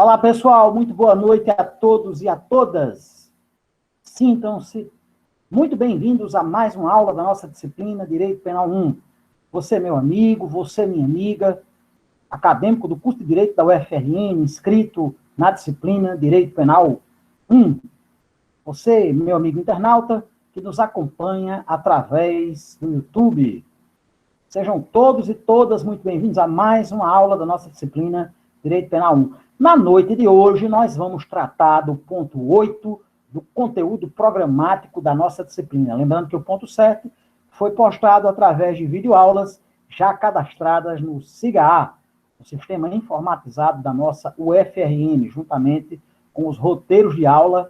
Olá, pessoal, muito boa noite a todos e a todas. Sintam-se muito bem-vindos a mais uma aula da nossa disciplina Direito Penal 1. Você, meu amigo, você, minha amiga, acadêmico do curso de Direito da UFRN, inscrito na disciplina Direito Penal 1. Você, meu amigo internauta, que nos acompanha através do YouTube. Sejam todos e todas muito bem-vindos a mais uma aula da nossa disciplina Direito Penal 1. Na noite de hoje, nós vamos tratar do ponto 8 do conteúdo programático da nossa disciplina. Lembrando que o ponto 7 foi postado através de videoaulas já cadastradas no SIGA-A, o sistema informatizado da nossa UFRN, juntamente com os roteiros de aula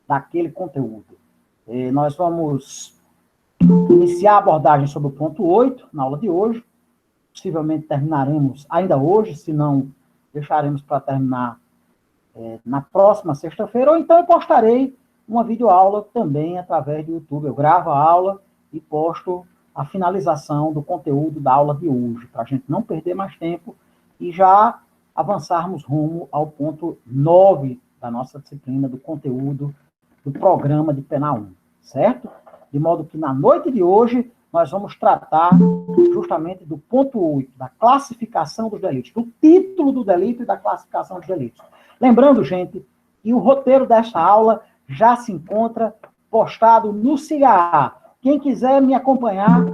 daquele conteúdo. Nós vamos iniciar a abordagem sobre o ponto 8 na aula de hoje. Possivelmente terminaremos ainda hoje, se não deixaremos para terminar na próxima sexta-feira, ou então eu postarei uma videoaula também através do YouTube. Eu gravo a aula e posto a finalização do conteúdo da aula de hoje, para a gente não perder mais tempo e já avançarmos rumo ao ponto 9 da nossa disciplina do conteúdo do programa de Penal 1, certo? De modo que na noite de hoje nós vamos tratar justamente do ponto 8, da classificação dos delitos, do título do delito e da classificação dos delitos. Lembrando, gente, que o roteiro desta aula já se encontra postado no SIGA-A. Quem quiser me acompanhar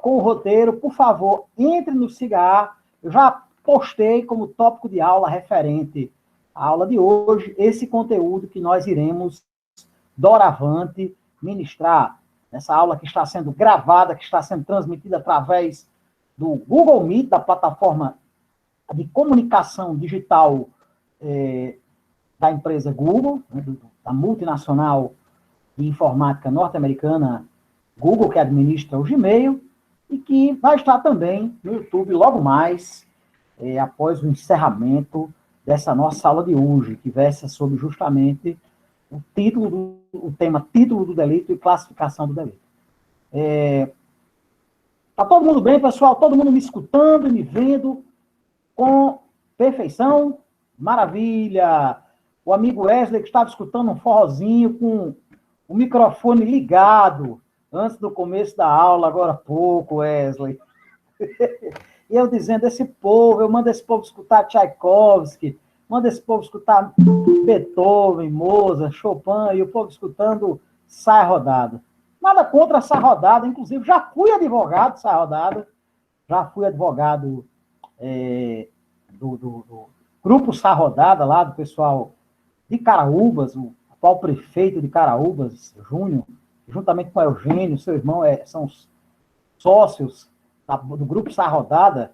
com o roteiro, por favor, entre no SIGA-A. Eu já postei como tópico de aula referente à aula de hoje, esse conteúdo que nós iremos, doravante, ministrar nessa aula que está sendo gravada, que está sendo transmitida através do Google Meet, da plataforma de comunicação digital da empresa Google, né, da multinacional de informática norte-americana Google, que administra o Gmail, e que vai estar também no YouTube logo mais, após o encerramento dessa nossa aula de hoje, que versa sobre justamente o tema título do delito e classificação do delito. Tá todo mundo bem, pessoal? Todo mundo me escutando e me vendo com perfeição? Maravilha! O amigo Wesley que estava escutando um forrozinho com o microfone ligado antes do começo da aula, agora há pouco, Wesley. E eu dizendo, eu mando esse povo escutar Tchaikovsky, manda esse povo escutar Beethoven, Mozart, Chopin, e o povo escutando Sai Rodada. Nada contra Sai Rodada, inclusive já fui advogado de Sai Rodada, já fui advogado do grupo Sai Rodada, lá do pessoal de Caraúbas, o atual prefeito de Caraúbas, Júnior, juntamente com o Eugênio, seu irmão, são os sócios do grupo Sai Rodada,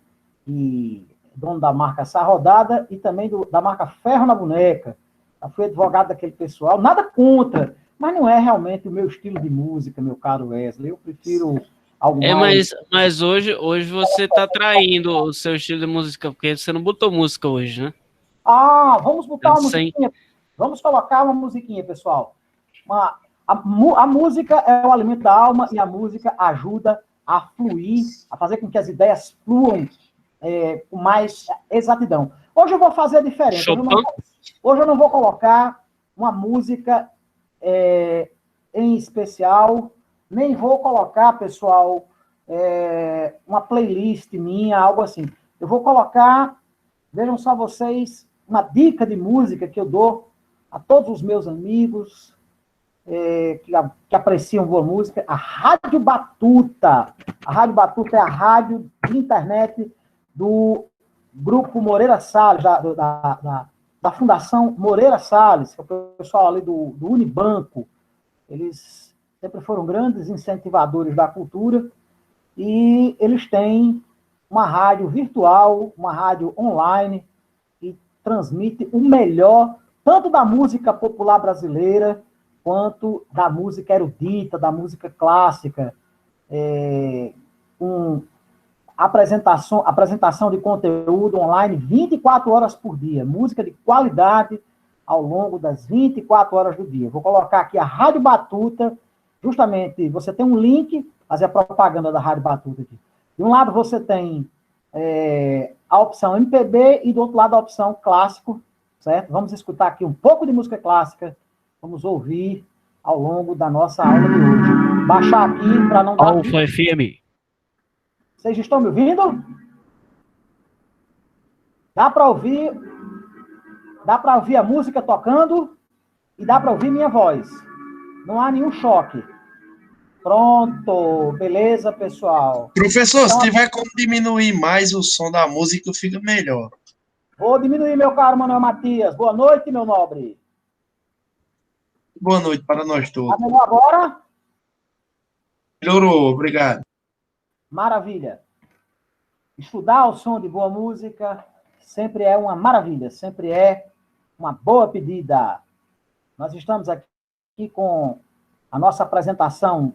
e dono da marca Sai Rodada e também da marca Ferro na Boneca. Eu fui advogado daquele pessoal, nada contra, mas não é realmente o meu estilo de música, meu caro Wesley. Eu prefiro algo mais... Mas hoje você está traindo o seu estilo de música, porque você não botou música hoje, né? Vamos botar uma musiquinha. Vamos colocar uma musiquinha, pessoal. A música é o alimento da alma e a música ajuda a fluir, a fazer com que as ideias fluam com mais exatidão. Hoje eu vou fazer diferente. Hoje eu não vou colocar uma música em especial, nem vou colocar, pessoal, uma playlist minha, algo assim. Eu vou colocar, vejam só vocês, uma dica de música que eu dou a todos os meus amigos que apreciam boa música, a Rádio Batuta. A Rádio Batuta é a rádio de internet do Grupo Moreira Salles, da Fundação Moreira Salles, que é o pessoal ali do Unibanco. Eles sempre foram grandes incentivadores da cultura e eles têm uma rádio virtual, uma rádio online, que transmite o melhor, tanto da música popular brasileira, quanto da música erudita, da música clássica, com apresentação de conteúdo online 24 horas por dia, música de qualidade ao longo das 24 horas do dia. Vou colocar aqui a Rádio Batuta, justamente, você tem um link, fazer a propaganda da Rádio Batuta aqui. De um lado, você tem a opção MPB e do outro lado, a opção clássico. certo? Vamos escutar aqui um pouco de música clássica, vamos ouvir ao longo da nossa aula de hoje. Baixar aqui para não dar... Alfa FM. Vocês estão me ouvindo? Dá para ouvir a música tocando e dá para ouvir minha voz. Não há nenhum choque. Pronto, beleza, pessoal? Professor, Então, se tiver como diminuir mais o som da música, fica melhor. vou diminuir, meu caro Manuel Matias. Boa noite, meu nobre. Boa noite para nós Tá todos. melhor agora? Melhorou, obrigado. Maravilha. Estudar o som de boa música sempre é uma maravilha, sempre é uma boa pedida. Nós estamos aqui com a nossa apresentação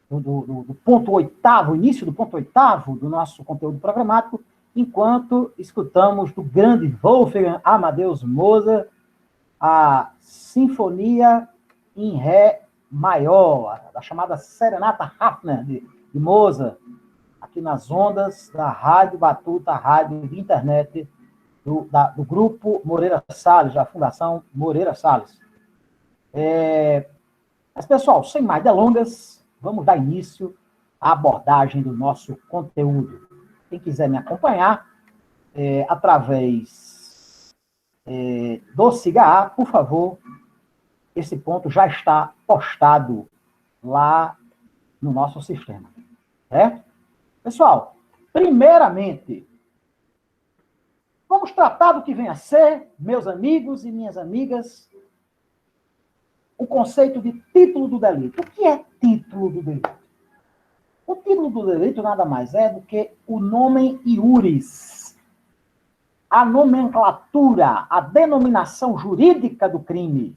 do ponto oitavo, início do ponto oitavo do nosso conteúdo programático, enquanto escutamos do grande Wolfgang Amadeus Mozart a Sinfonia em Ré maior, a chamada Serenata Hafner de Mozart, aqui nas ondas da Rádio Batuta, rádio de internet do Grupo Moreira Salles, da Fundação Moreira Salles. Mas, pessoal, sem mais delongas, vamos dar início à abordagem do nosso conteúdo. Quem quiser me acompanhar, através do Cigar, por favor, esse ponto já está postado lá no nosso sistema. Certo? Pessoal, primeiramente, vamos tratar do que vem a ser, meus amigos e minhas amigas, o conceito de título do delito. O que é título do delito? O título do delito nada mais é do que o nomen iuris, a nomenclatura, a denominação jurídica do crime.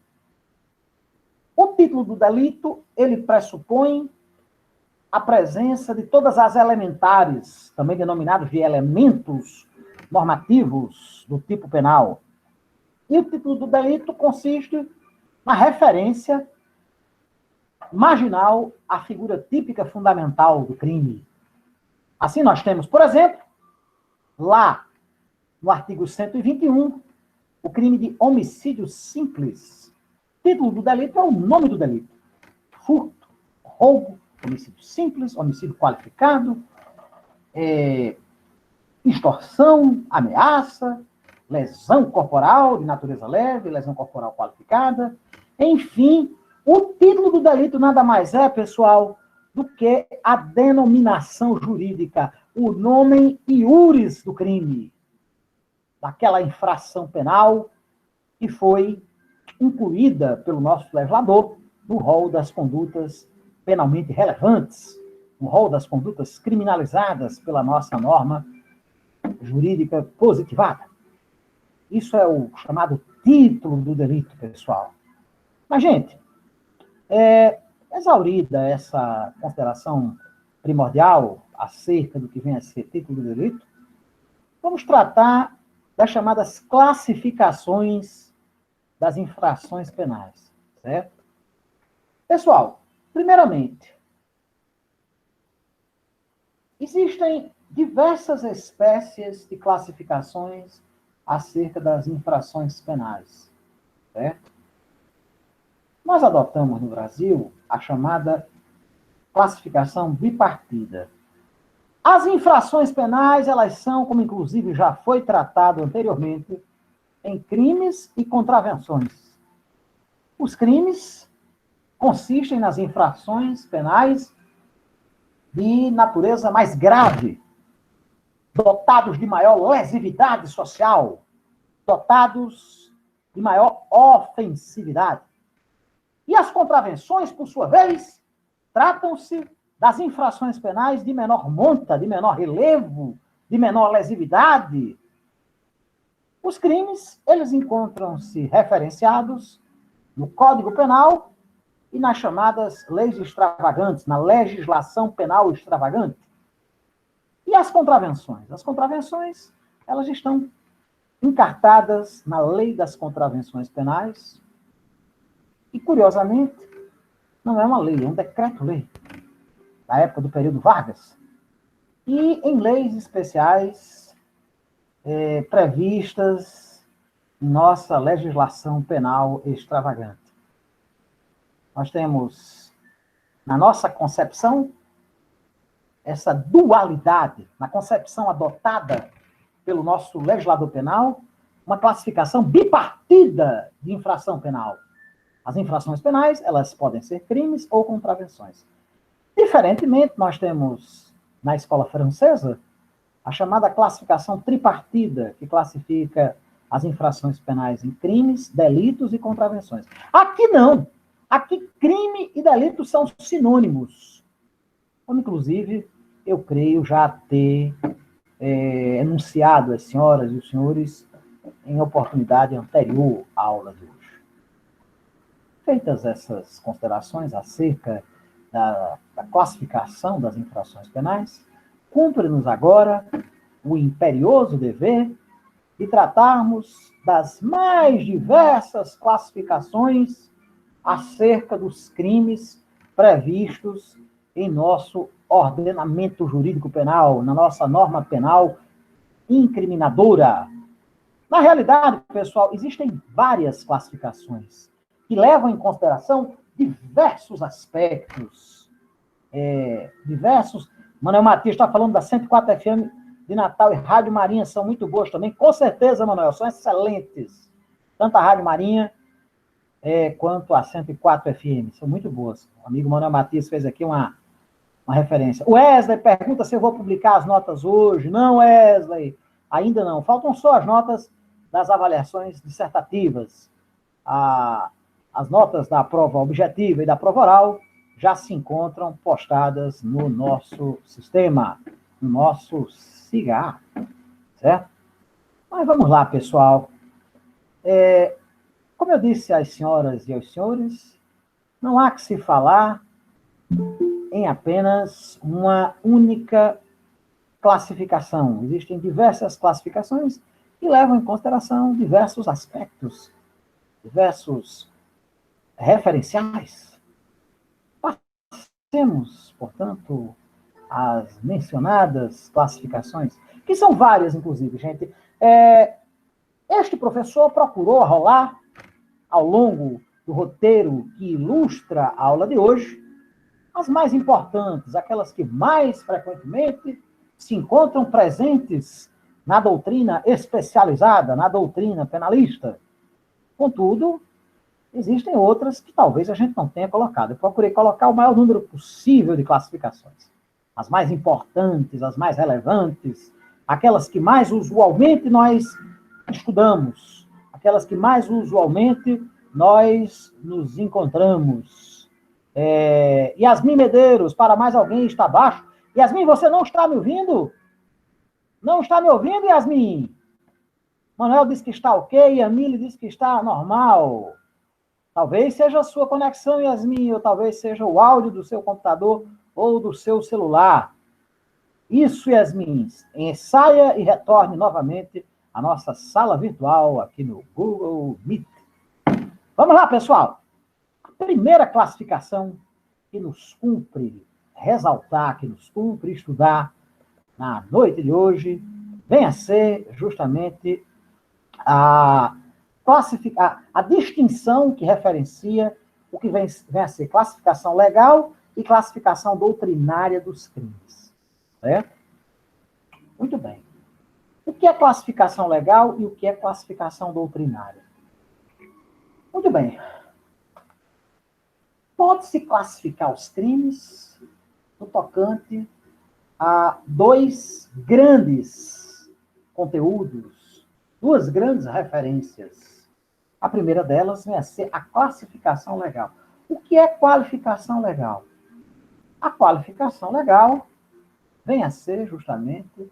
O título do delito, ele pressupõe a presença de todas as elementares, também denominados de elementos normativos do tipo penal. E o título do delito consiste na referência marginal à figura típica fundamental do crime. Assim, nós temos, por exemplo, lá no artigo 121, o crime de homicídio simples. Título do delito é o nome do delito. Furto, roubo, homicídio simples, homicídio qualificado, extorsão, ameaça, lesão corporal de natureza leve, lesão corporal qualificada. Enfim, o título do delito nada mais é, pessoal, do que a denominação jurídica, o nomen iuris do crime, daquela infração penal que foi incluída pelo nosso legislador no rol das condutas penalmente relevantes, no rol das condutas criminalizadas pela nossa norma jurídica positivada. Isso é o chamado título do delito, pessoal. Mas, gente, exaurida essa consideração primordial acerca do que vem a ser título do delito, vamos tratar das chamadas classificações das infrações penais, certo? Pessoal, primeiramente, existem diversas espécies de classificações acerca das infrações penais, certo? Nós adotamos no Brasil a chamada classificação bipartida. As infrações penais, elas são, como inclusive já foi tratado anteriormente, em crimes e contravenções. Os crimes consistem nas infrações penais de natureza mais grave, dotados de maior lesividade social, dotados de maior ofensividade. E as contravenções, por sua vez, tratam-se das infrações penais de menor monta, de menor relevo, de menor lesividade. Os crimes, eles encontram-se referenciados no Código Penal e nas chamadas leis extravagantes, na legislação penal extravagante. E as contravenções? As contravenções, elas estão encartadas na Lei das Contravenções Penais e, curiosamente, não é uma lei, é um decreto-lei da época do período Vargas. E em leis especiais previstas em nossa legislação penal extravagante. Nós temos, na nossa concepção, essa dualidade, na concepção adotada pelo nosso legislador penal, uma classificação bipartida de infração penal. As infrações penais, elas podem ser crimes ou contravenções. Diferentemente, nós temos, na escola francesa, a chamada classificação tripartida, que classifica as infrações penais em crimes, delitos e contravenções. Aqui não. Aqui crime e delito são sinônimos. Como, inclusive, eu creio já ter enunciado às senhoras e os senhores em oportunidade anterior à aula de hoje. Feitas essas considerações acerca da classificação das infrações penais, cumpre-nos agora o imperioso dever de tratarmos das mais diversas classificações acerca dos crimes previstos em nosso ordenamento jurídico penal, na nossa norma penal incriminadora. Na realidade, pessoal, existem várias classificações que levam em consideração diversos aspectos. Manuel Matias está falando da 104 FM de Natal e Rádio Marinha, são muito boas também. Com certeza, Manuel, são excelentes. Tanto a Rádio Marinha quanto a 104 FM, são muito boas. O amigo Manuel Matias fez aqui uma referência. O Wesley pergunta se eu vou publicar as notas hoje. Não, Wesley, ainda não. Faltam só as notas das avaliações dissertativas. As notas da prova objetiva e da prova oral já se encontram postadas no nosso sistema, no nosso SIGA, certo? Mas vamos lá, pessoal. Como eu disse às senhoras e aos senhores, não há que se falar em apenas uma única classificação. Existem diversas classificações que levam em consideração diversos aspectos, diversos referenciais. Passemos, portanto, as mencionadas classificações, que são várias, inclusive, gente. Este professor procurou rolar, ao longo do roteiro que ilustra a aula de hoje, as mais importantes, aquelas que mais frequentemente se encontram presentes na doutrina especializada, na doutrina penalista. Contudo, existem outras que talvez a gente não tenha colocado. Eu procurei colocar o maior número possível de classificações. As mais importantes, as mais relevantes, aquelas que mais usualmente nós estudamos, aquelas que mais usualmente nós nos encontramos. Yasmin Medeiros, para mais alguém está abaixo. Yasmin, você não está me ouvindo? Não está me ouvindo, Yasmin? Manuel disse que está ok, Amílio disse que está normal. Talvez seja a sua conexão, Yasmin, ou talvez seja o áudio do seu computador ou do seu celular. Isso, Yasmin, ensaia e retorne novamente à nossa sala virtual aqui no Google Meet. Vamos lá, pessoal. A primeira classificação que nos cumpre ressaltar, que nos cumpre estudar na noite de hoje, vem a ser justamente a distinção que referencia o que vem a ser classificação legal e classificação doutrinária dos crimes. Certo? Muito bem. O que é classificação legal e o que é classificação doutrinária? Muito bem. Pode-se classificar os crimes no tocante a dois grandes conteúdos, duas grandes referências. A primeira delas vem a ser a classificação legal. O que é qualificação legal? A qualificação legal vem a ser justamente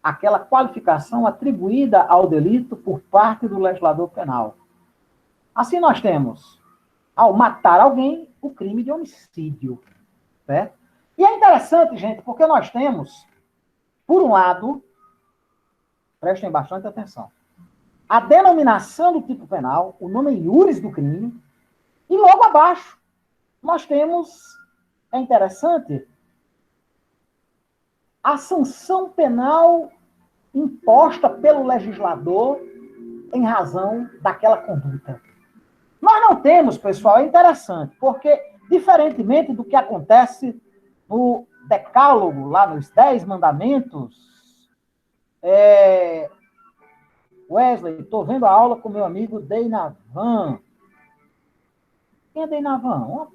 aquela qualificação atribuída ao delito por parte do legislador penal. Assim nós temos, ao matar alguém, o crime de homicídio. Certo? E é interessante, gente, porque nós temos, por um lado, prestem bastante atenção, a denominação do tipo penal, o nome iuris do crime, e logo abaixo nós temos, é interessante, a sanção penal imposta pelo legislador em razão daquela conduta. Nós não temos, pessoal, é interessante, porque, diferentemente do que acontece no Decálogo, lá nos 10 Mandamentos, Wesley, estou vendo a aula com meu amigo Deinavan. Quem é Deinavan?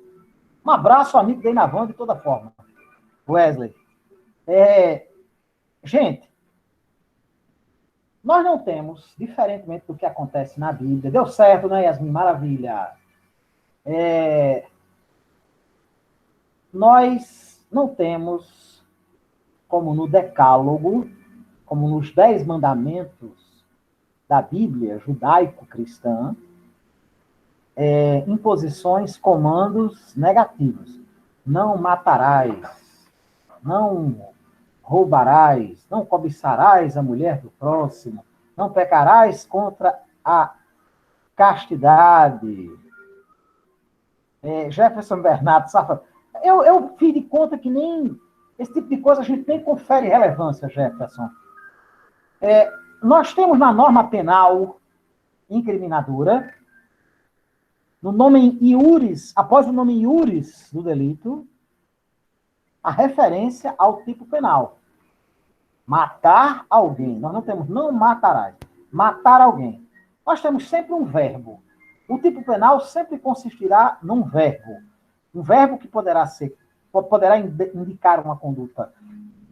Um abraço, amigo Deinavan, de toda forma. Wesley. Gente, nós não temos, diferentemente do que acontece na Bíblia, deu certo, né, Yasmin? Maravilha. Nós não temos, como no Decálogo, como nos 10 Mandamentos da Bíblia judaico-cristã, imposições, comandos negativos. Não matarás, não roubarás, não cobiçarás a mulher do próximo, não pecarás contra a castidade. Jefferson Bernardo, safado. Eu fiz de conta que nem esse tipo de coisa a gente nem confere relevância, Jefferson. Nós temos na norma penal incriminadora, no nome iuris, após o nome iuris do delito, a referência ao tipo penal. Matar alguém. Nós não temos não matarás. Matar alguém. Nós temos sempre um verbo. O tipo penal sempre consistirá num verbo. Um verbo que poderá indicar uma conduta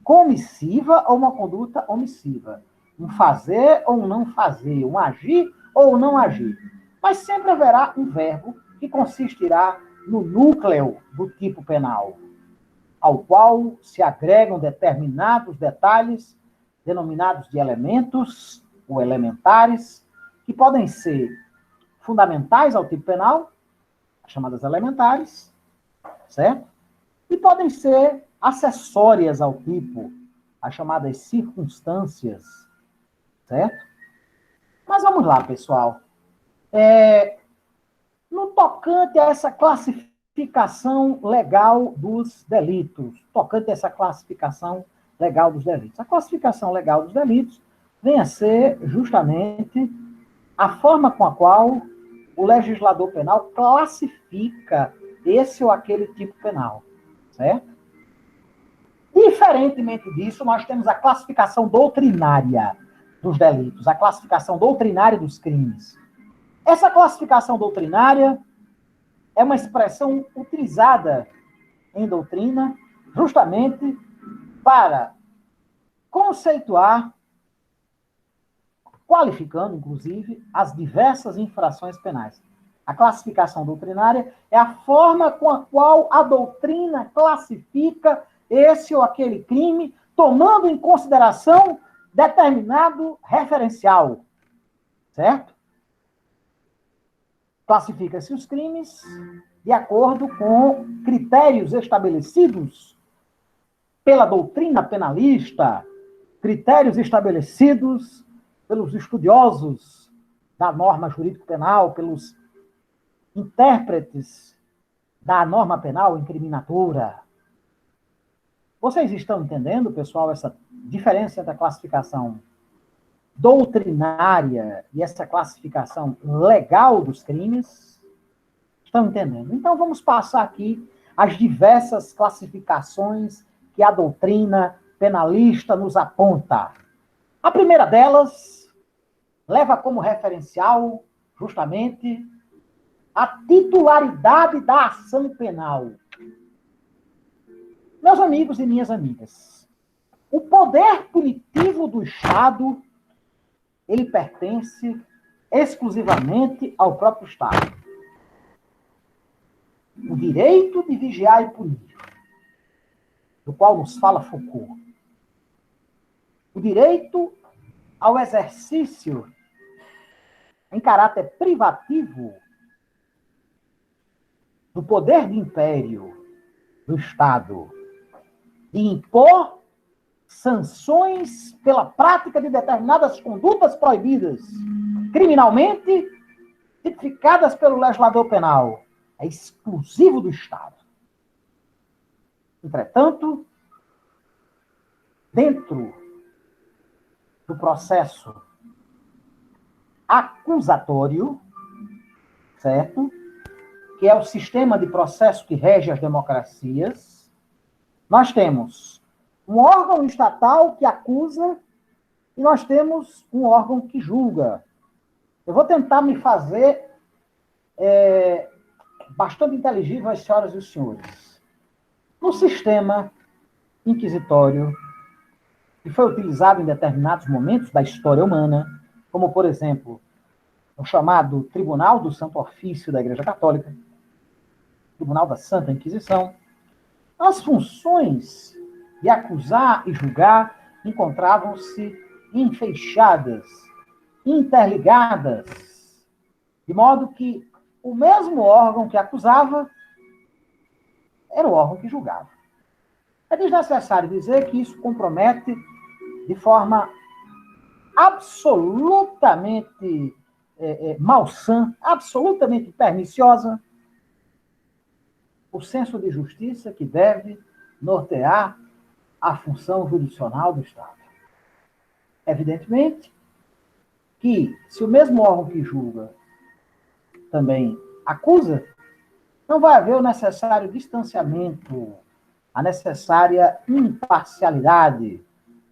comissiva ou uma conduta omissiva. Um fazer ou um não fazer. Um agir ou não agir. Mas sempre haverá um verbo que consistirá no núcleo do tipo penal, ao qual se agregam determinados detalhes, denominados de elementos ou elementares, que podem ser fundamentais ao tipo penal, chamadas elementares, certo? E podem ser acessórias ao tipo, as chamadas circunstâncias, certo? Mas vamos lá, pessoal. No tocante a essa classificação legal dos delitos, a classificação legal dos delitos vem a ser justamente a forma com a qual o legislador penal classifica esse ou aquele tipo penal, certo? Diferentemente disso, nós temos a classificação doutrinária dos delitos, a classificação doutrinária dos crimes. Essa classificação doutrinária é uma expressão utilizada em doutrina justamente para conceituar, qualificando, inclusive, as diversas infrações penais. A classificação doutrinária é a forma com a qual a doutrina classifica esse ou aquele crime, tomando em consideração determinado referencial, certo? Classifica-se os crimes de acordo com critérios estabelecidos pela doutrina penalista, critérios estabelecidos pelos estudiosos da norma jurídico-penal, pelos intérpretes da norma penal incriminadora. Vocês estão entendendo, pessoal, essa diferença entre a classificação doutrinária e essa classificação legal dos crimes? Estão entendendo? Então, vamos passar aqui as diversas classificações que a doutrina penalista nos aponta. A primeira delas leva como referencial, justamente, a titularidade da ação penal. Meus amigos e minhas amigas, o poder punitivo do Estado, ele pertence exclusivamente ao próprio Estado. O direito de vigiar e punir, do qual nos fala Foucault. O direito ao exercício em caráter privativo do poder de império do Estado, de impor sanções pela prática de determinadas condutas proibidas, criminalmente tipificadas pelo legislador penal. É exclusivo do Estado. Entretanto, dentro do processo acusatório, certo? Que é o sistema de processo que rege as democracias. Nós temos um órgão estatal que acusa e nós temos um órgão que julga. Eu vou tentar me fazer bastante inteligível às senhoras e os senhores. No sistema inquisitório, que foi utilizado em determinados momentos da história humana, como, por exemplo, o chamado Tribunal do Santo Ofício da Igreja Católica, Tribunal da Santa Inquisição, as funções de acusar e julgar encontravam-se enfeixadas, interligadas, de modo que o mesmo órgão que acusava era o órgão que julgava. É desnecessário dizer que isso compromete de forma absolutamente malsã, absolutamente perniciosa, o senso de justiça que deve nortear a função jurisdicional do Estado. Evidentemente que, se o mesmo órgão que julga também acusa, não vai haver o necessário distanciamento, a necessária imparcialidade,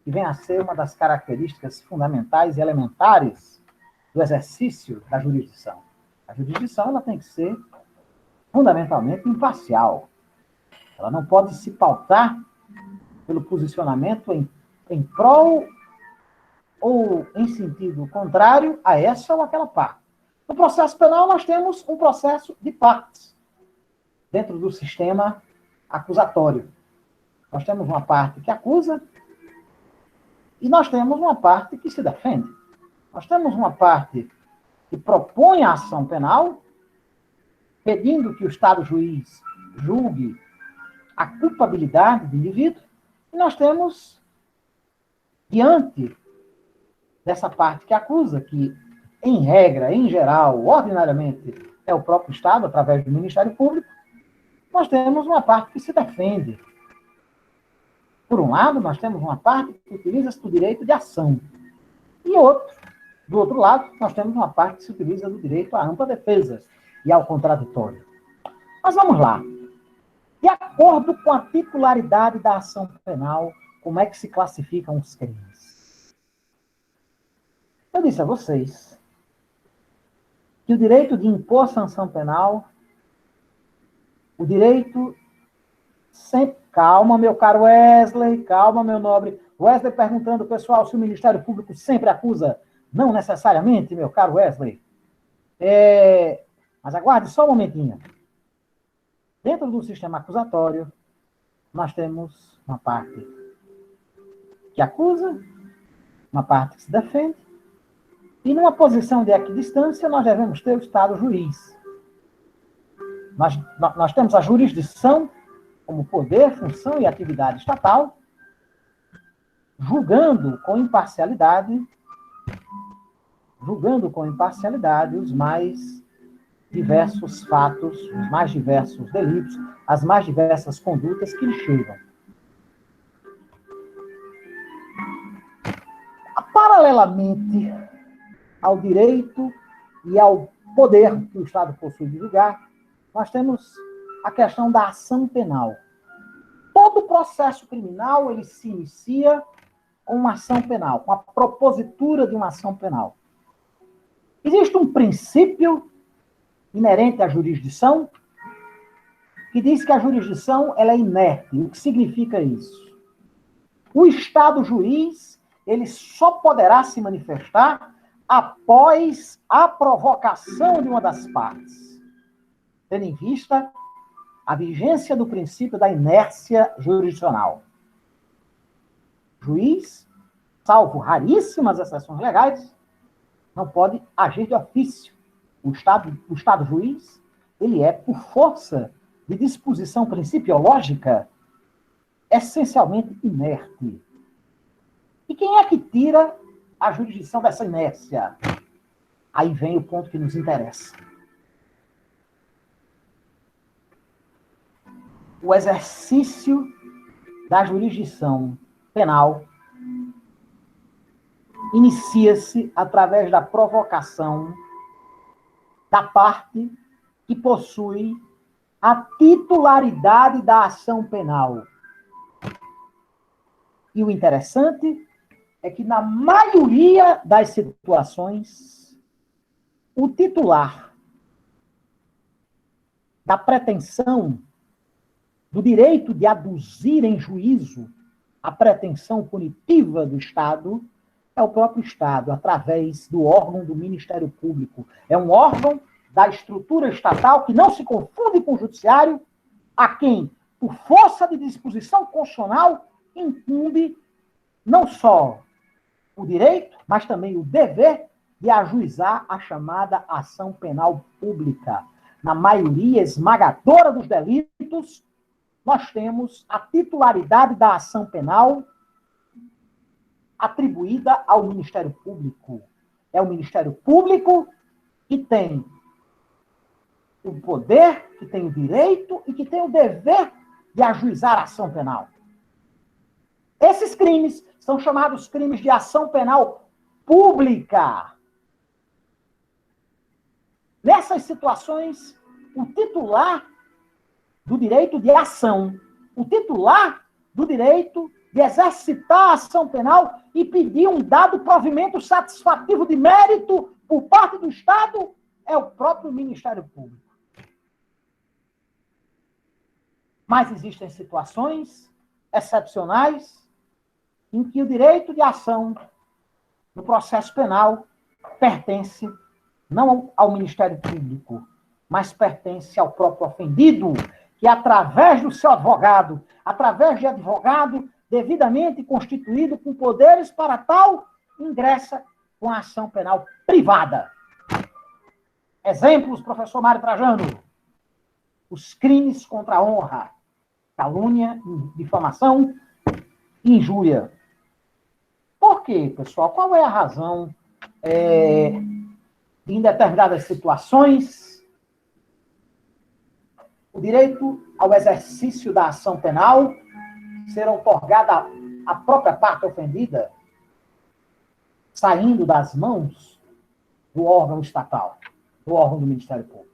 que vem a ser uma das características fundamentais e elementares do exercício da jurisdição. A jurisdição ela tem que ser fundamentalmente imparcial. Ela não pode se pautar pelo posicionamento em prol ou em sentido contrário a essa ou aquela parte. No processo penal, nós temos um processo de partes dentro do sistema acusatório. Nós temos uma parte que acusa e nós temos uma parte que se defende. Nós temos uma parte que propõe a ação penal, pedindo que o Estado juiz julgue a culpabilidade do indivíduo, e nós temos, diante dessa parte que acusa, que, em regra, em geral, ordinariamente, é o próprio Estado, através do Ministério Público, nós temos uma parte que se defende. Por um lado, nós temos uma parte que utiliza-se do direito de ação. E do outro lado, nós temos uma parte que se utiliza do direito à ampla defesa e ao contraditório. Mas vamos lá. De acordo com a titularidade da ação penal, como é que se classificam os crimes? Eu disse a vocês que o direito de impor sanção penal, o direito sempre... Calma, meu caro Wesley, calma, meu nobre. Wesley perguntando, pessoal, se o Ministério Público sempre acusa. Não necessariamente, meu caro Wesley. Mas aguarde só um momentinho. Dentro do sistema acusatório, nós temos uma parte que acusa, uma parte que se defende, e numa posição de equidistância, nós devemos ter o Estado juiz. Nós temos a jurisdição como poder, função e atividade estatal, julgando com imparcialidade os mais diversos fatos, os mais diversos delitos, as mais diversas condutas que lhe chegam. Paralelamente ao direito e ao poder que o Estado possui de julgar, nós temos a questão da ação penal. Todo processo criminal, ele se inicia com uma ação penal, com a propositura de uma ação penal. Existe um princípio inerente à jurisdição que diz que a jurisdição ela é inerte. O que significa isso? O Estado juiz, ele só poderá se manifestar após a provocação de uma das partes, tendo em vista a vigência do princípio da inércia jurisdicional. Juiz, salvo raríssimas exceções legais, não pode agir de ofício. O Estado juiz, ele é, por força de disposição principiológica, essencialmente inerte. E quem é que tira a jurisdição dessa inércia? Aí vem o ponto que nos interessa. O exercício da jurisdição penal inicia-se através da provocação da parte que possui a titularidade da ação penal. E o interessante é que, na maioria das situações, o titular da pretensão do direito de aduzir em juízo a pretensão punitiva do Estado é o próprio Estado, através do órgão do Ministério Público. É um órgão da estrutura estatal que não se confunde com o judiciário, a quem, por força de disposição constitucional, incumbe não só o direito, mas também o dever de ajuizar a chamada ação penal pública. Na maioria esmagadora dos delitos, nós temos a titularidade da ação penal atribuída ao Ministério Público. É o Ministério Público que tem o poder, que tem o direito e que tem o dever de ajuizar a ação penal. Esses crimes são chamados crimes de ação penal pública. Nessas situações, o titular do direito de ação, o titular do direito de exercitar a ação penal e pedir um dado provimento satisfativo de mérito por parte do Estado é o próprio Ministério Público. Mas existem situações excepcionais em que o direito de ação no processo penal pertence não ao Ministério Público, mas pertence ao próprio ofendido, que através do seu advogado, através de advogado devidamente constituído com poderes para tal, ingressa com a ação penal privada. Exemplos, professor Mário Trajano. Os crimes contra a honra, calúnia, difamação e injúria. Por quê, pessoal? Qual é a razão de, em determinadas situações, o direito ao exercício da ação penal ser otorgada à própria parte ofendida, saindo das mãos do órgão estatal, do órgão do Ministério Público?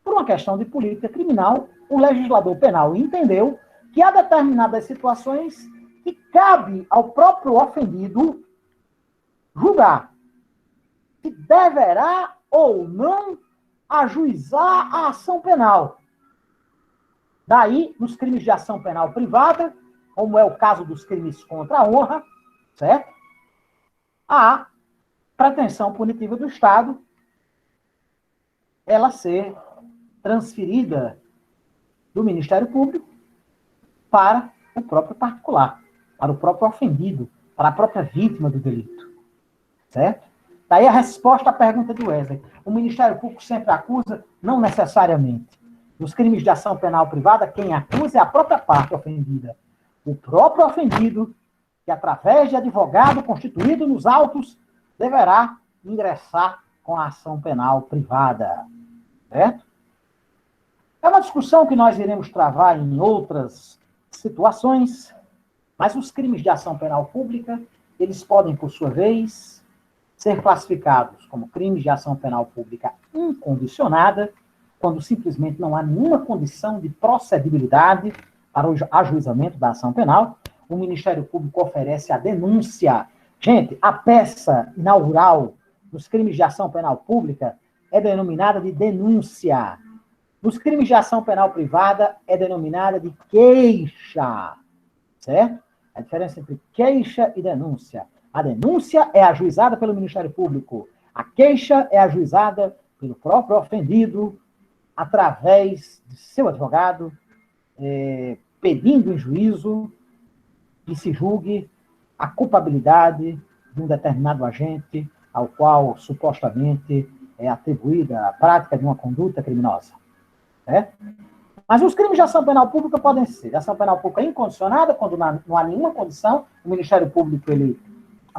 Por uma questão de política criminal, o legislador penal entendeu que há determinadas situações que cabe ao próprio ofendido julgar se deverá ou não ajuizar a ação penal. Daí, nos crimes de ação penal privada, como é o caso dos crimes contra a honra, certo? A pretensão punitiva do Estado, ela ser transferida do Ministério Público para o próprio particular, para o próprio ofendido, para a própria vítima do delito. Certo? Daí a resposta à pergunta do Wesley. O Ministério Público sempre acusa? Não necessariamente. Nos crimes de ação penal privada, quem acusa é a própria parte ofendida. O próprio ofendido, que através de advogado constituído nos autos, deverá ingressar com a ação penal privada. Certo? É uma discussão que nós iremos travar em outras situações, mas os crimes de ação penal pública, eles podem, por sua vez, ser classificados como crimes de ação penal pública incondicionada, quando simplesmente não há nenhuma condição de procedibilidade para o ajuizamento da ação penal. O Ministério Público oferece a denúncia. Gente, a peça inaugural dos crimes de ação penal pública é denominada de denúncia. Nos crimes de ação penal privada é denominada de queixa. Certo? A diferença entre queixa e denúncia. A denúncia é ajuizada pelo Ministério Público. A queixa é ajuizada pelo próprio ofendido através de seu advogado, pedindo em juízo que se julgue a culpabilidade de um determinado agente ao qual supostamente é atribuída a prática de uma conduta criminosa. Mas os crimes de ação penal pública podem ser de ação penal pública incondicionada, quando não há nenhuma condição, o Ministério Público ele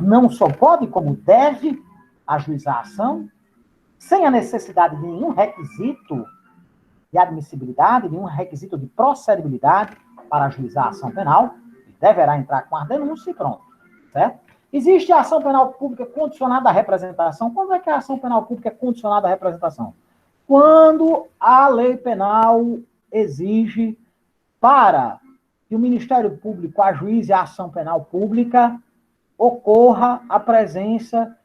não só pode, como deve ajuizar a ação, sem a necessidade de nenhum requisito de admissibilidade, nenhum requisito de procedibilidade para ajuizar a ação penal, ele deverá entrar com a denúncia e pronto. certo? Existe a ação penal pública condicionada à representação. Quando é que a ação penal pública é condicionada à representação? Quando a lei penal exige para que o Ministério Público ajuize a ação penal pública, ocorra a presença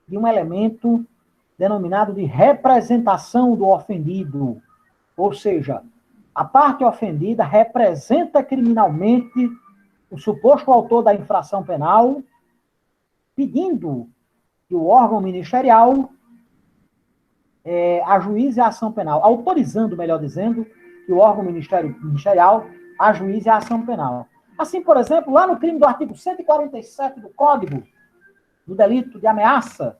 de um elemento denominado de representação do ofendido. Ou seja, a parte ofendida representa criminalmente o suposto autor da infração penal, pedindo que o órgão ministerial ajuize a ação penal, autorizando, melhor dizendo, que o órgão ministerial ajuize a ação penal. Assim, por exemplo, lá no crime do artigo 147 do Código, do delito de ameaça,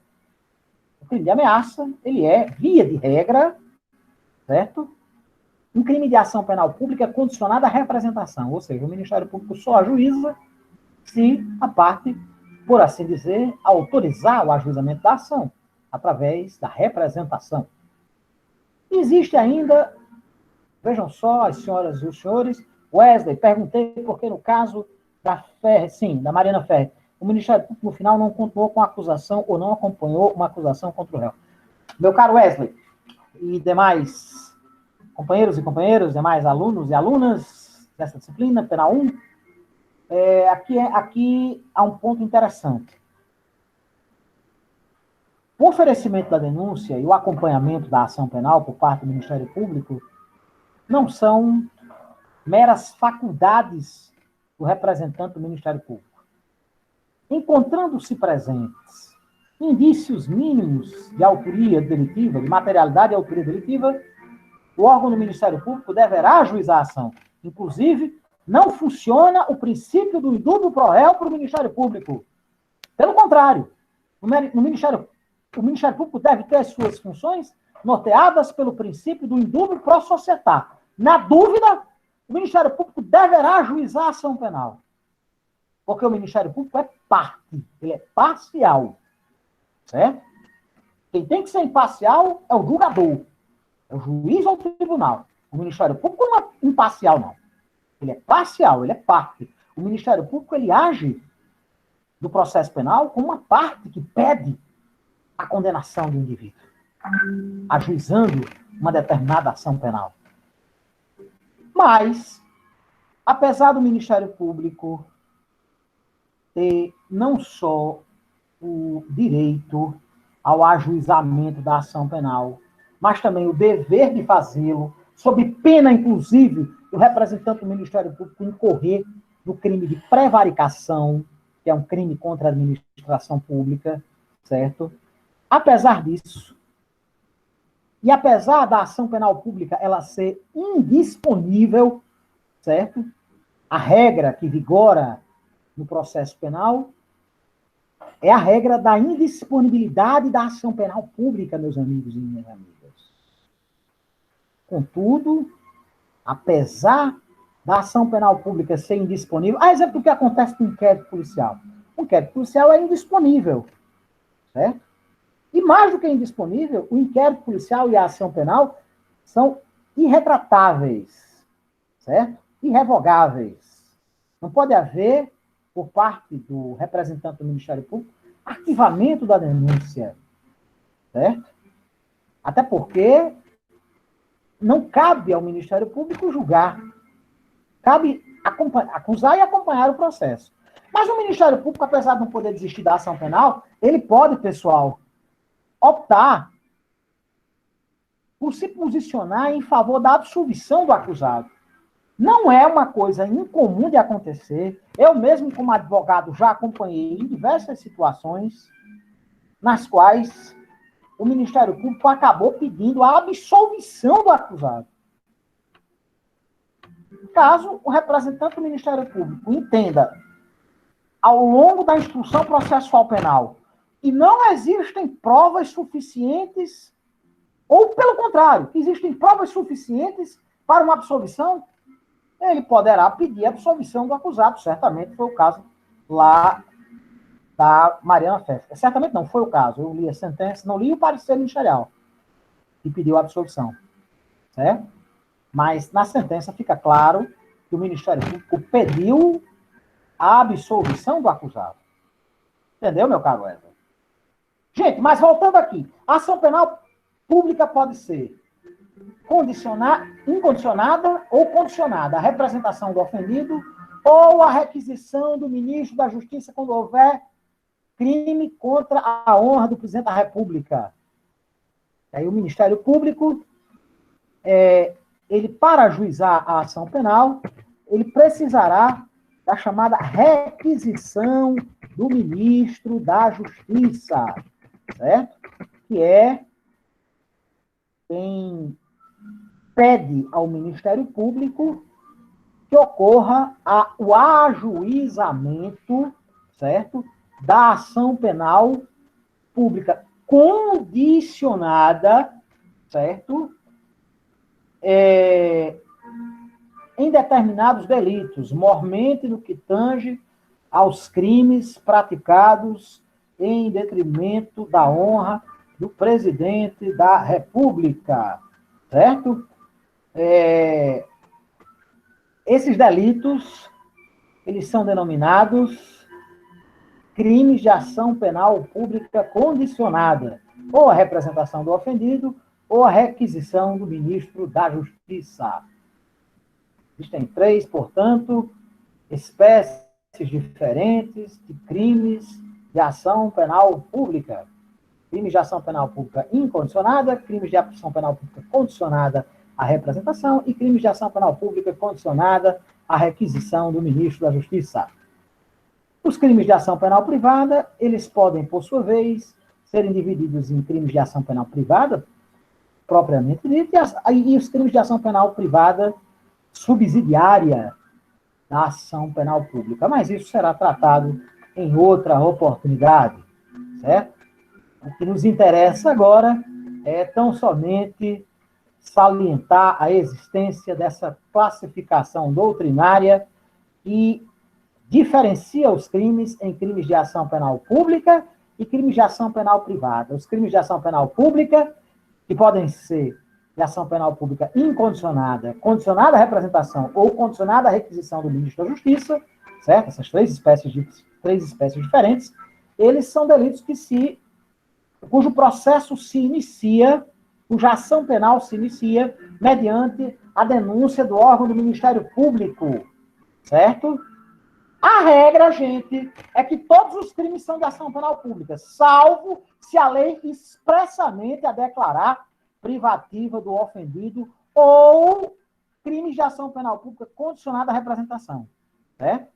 o crime de ameaça, ele é, via de regra, certo? Um crime de ação penal pública condicionado à representação, ou seja, o Ministério Público só ajuiza se a parte, por assim dizer, autorizar o ajuizamento da ação, através da representação. Existe ainda, vejam só, as senhoras e os senhores, Wesley, perguntei porque no caso da Ferre, sim, da Mariana Ferre, o Ministério Público no final não continuou com a acusação ou não acompanhou uma acusação contra o réu. Meu caro Wesley e demais companheiros e companheiras, demais alunos e alunas dessa disciplina, Penal 1, aqui há um ponto interessante. O oferecimento da denúncia e o acompanhamento da ação penal por parte do Ministério Público não são meras faculdades do representante do Ministério Público. Encontrando-se presentes indícios mínimos de autoria delitiva, de materialidade e autoria delitiva, o órgão do Ministério Público deverá ajuizar a ação. Inclusive, não funciona o princípio do indúbio pro réu para o Ministério Público. Pelo contrário, o Ministério Público deve ter as suas funções norteadas pelo princípio do indúbio pro societá. Na dúvida, o Ministério Público deverá ajuizar a ação penal. Porque o Ministério Público é parte, ele é parcial. Certo? Quem tem que ser imparcial é o julgador, é o juiz ou o tribunal. O Ministério Público não é imparcial, não. Ele é parcial, ele é parte. O Ministério Público, ele age do processo penal como uma parte que pede a condenação do indivíduo, ajuizando uma determinada ação penal. Mas, apesar do Ministério Público ter não só o direito ao ajuizamento da ação penal, mas também o dever de fazê-lo, sob pena, inclusive, do representante do Ministério Público incorrer no crime de prevaricação, que é um crime contra a administração pública, certo? Apesar disso, e apesar da ação penal pública ela ser indisponível, certo? A regra que vigora no processo penal é a regra da indisponibilidade da ação penal pública, meus amigos e minhas amigas. Contudo, apesar da ação penal pública ser indisponível, a exemplo do que acontece com o inquérito policial. O inquérito policial é indisponível, certo? E mais do que indisponível, o inquérito policial e a ação penal são irretratáveis, certo? Irrevogáveis. Não pode haver, por parte do representante do Ministério Público, arquivamento da denúncia, certo? Até porque não cabe ao Ministério Público julgar. Cabe acusar e acompanhar o processo. Mas o Ministério Público, apesar de não poder desistir da ação penal, ele pode, pessoal, optar por se posicionar em favor da absolvição do acusado. Não é uma coisa incomum de acontecer. Eu mesmo, como advogado, já acompanhei em diversas situações nas quais o Ministério Público acabou pedindo a absolvição do acusado. Caso o representante do Ministério Público entenda, ao longo da instrução processual penal, que não existem provas suficientes, ou, pelo contrário, existem provas suficientes para uma absolvição, ele poderá pedir a absolvição do acusado. Certamente foi o caso lá da Mariana Ferre. Certamente não foi o caso. Eu li a sentença, não li o parecer ministerial, que pediu a absolvição. Certo? Mas na sentença fica claro que o Ministério Público pediu a absolvição do acusado. Entendeu, meu caro Wesley? Gente, mas voltando aqui, a ação penal pública pode ser incondicionada ou condicionada à representação do ofendido ou à requisição do ministro da Justiça quando houver crime contra a honra do presidente da República. Aí o Ministério Público, ele para ajuizar a ação penal, ele precisará da chamada requisição do ministro da Justiça, certo? Que é quem pede ao Ministério Público que ocorra o ajuizamento, certo? Da ação penal pública condicionada, certo? Em determinados delitos, mormente no que tange aos crimes praticados em detrimento da honra do presidente da República, certo? Esses delitos, eles são denominados crimes de ação penal pública condicionada, ou a representação do ofendido, ou a requisição do ministro da Justiça. Existem 3, portanto, espécies diferentes de crimes de ação penal pública. Crimes de ação penal pública incondicionada, crimes de ação penal pública condicionada à representação e crimes de ação penal pública condicionada à requisição do ministro da Justiça. Os crimes de ação penal privada, eles podem, por sua vez, serem divididos em crimes de ação penal privada, propriamente dito, e os crimes de ação penal privada subsidiária da ação penal pública. Mas isso será tratado em outra oportunidade, certo? O que nos interessa agora é tão somente salientar a existência dessa classificação doutrinária que diferencia os crimes em crimes de ação penal pública e crimes de ação penal privada. Os crimes de ação penal pública, que podem ser de ação penal pública incondicionada, condicionada à representação ou condicionada à requisição do ministro da Justiça, certo? Essas três espécies diferentes, eles são delitos cujo processo se inicia, cuja ação penal se inicia mediante a denúncia do órgão do Ministério Público, certo? A regra, gente, é que todos os crimes são de ação penal pública, salvo se a lei expressamente a declarar privativa do ofendido ou crimes de ação penal pública condicionada à representação, certo?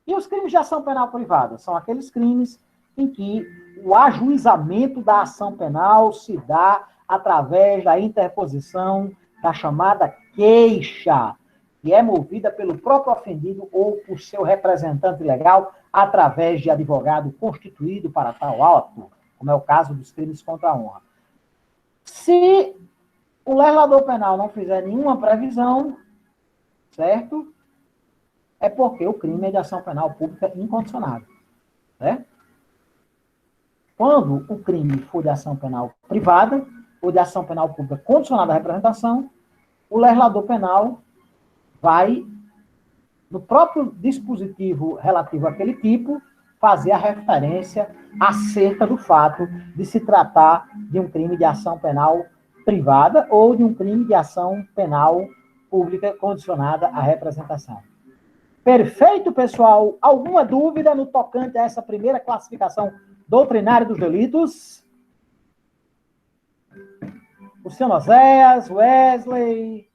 E os crimes de ação penal privada são aqueles crimes em que o ajuizamento da ação penal se dá através da interposição da chamada queixa, que é movida pelo próprio ofendido ou por seu representante legal através de advogado constituído para tal ato, como é o caso dos crimes contra a honra. Se o legislador penal não fizer nenhuma previsão, certo? É porque o crime é de ação penal pública incondicionada, certo? Quando o crime for de ação penal privada ou de ação penal pública condicionada à representação, o legislador penal vai, no próprio dispositivo relativo àquele tipo, fazer a referência acerca do fato de se tratar de um crime de ação penal privada ou de um crime de ação penal pública condicionada à representação. Perfeito, pessoal? Alguma dúvida no tocante a essa primeira classificação doutrinária dos delitos? O senhor Oséias, Wesley,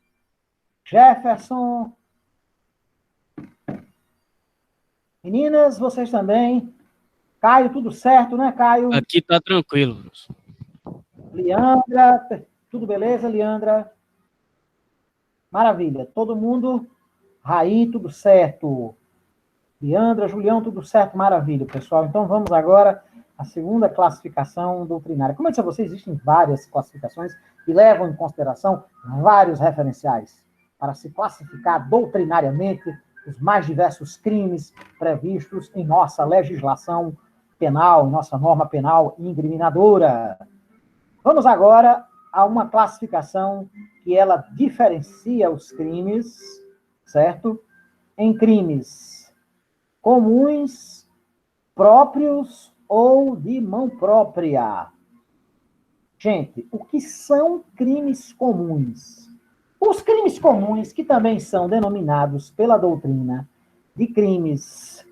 Jefferson. Meninas, vocês também. Caio, tudo certo, né, Caio? Aqui tá tranquilo. Leandra, tudo beleza, Leandra? Maravilha. Todo mundo? Raí, tudo certo. Leandra, Julião, tudo certo? Maravilha, pessoal. Então, vamos agora à segunda classificação doutrinária. Como eu disse a vocês, existem várias classificações que levam em consideração vários referenciais para se classificar doutrinariamente os mais diversos crimes previstos em nossa legislação penal, nossa norma penal incriminadora. Vamos agora a uma classificação que ela diferencia os crimes, certo? Em crimes comuns, próprios ou de mão própria. Gente, o que são crimes comuns? Os crimes comuns, que também são denominados pela doutrina de crimes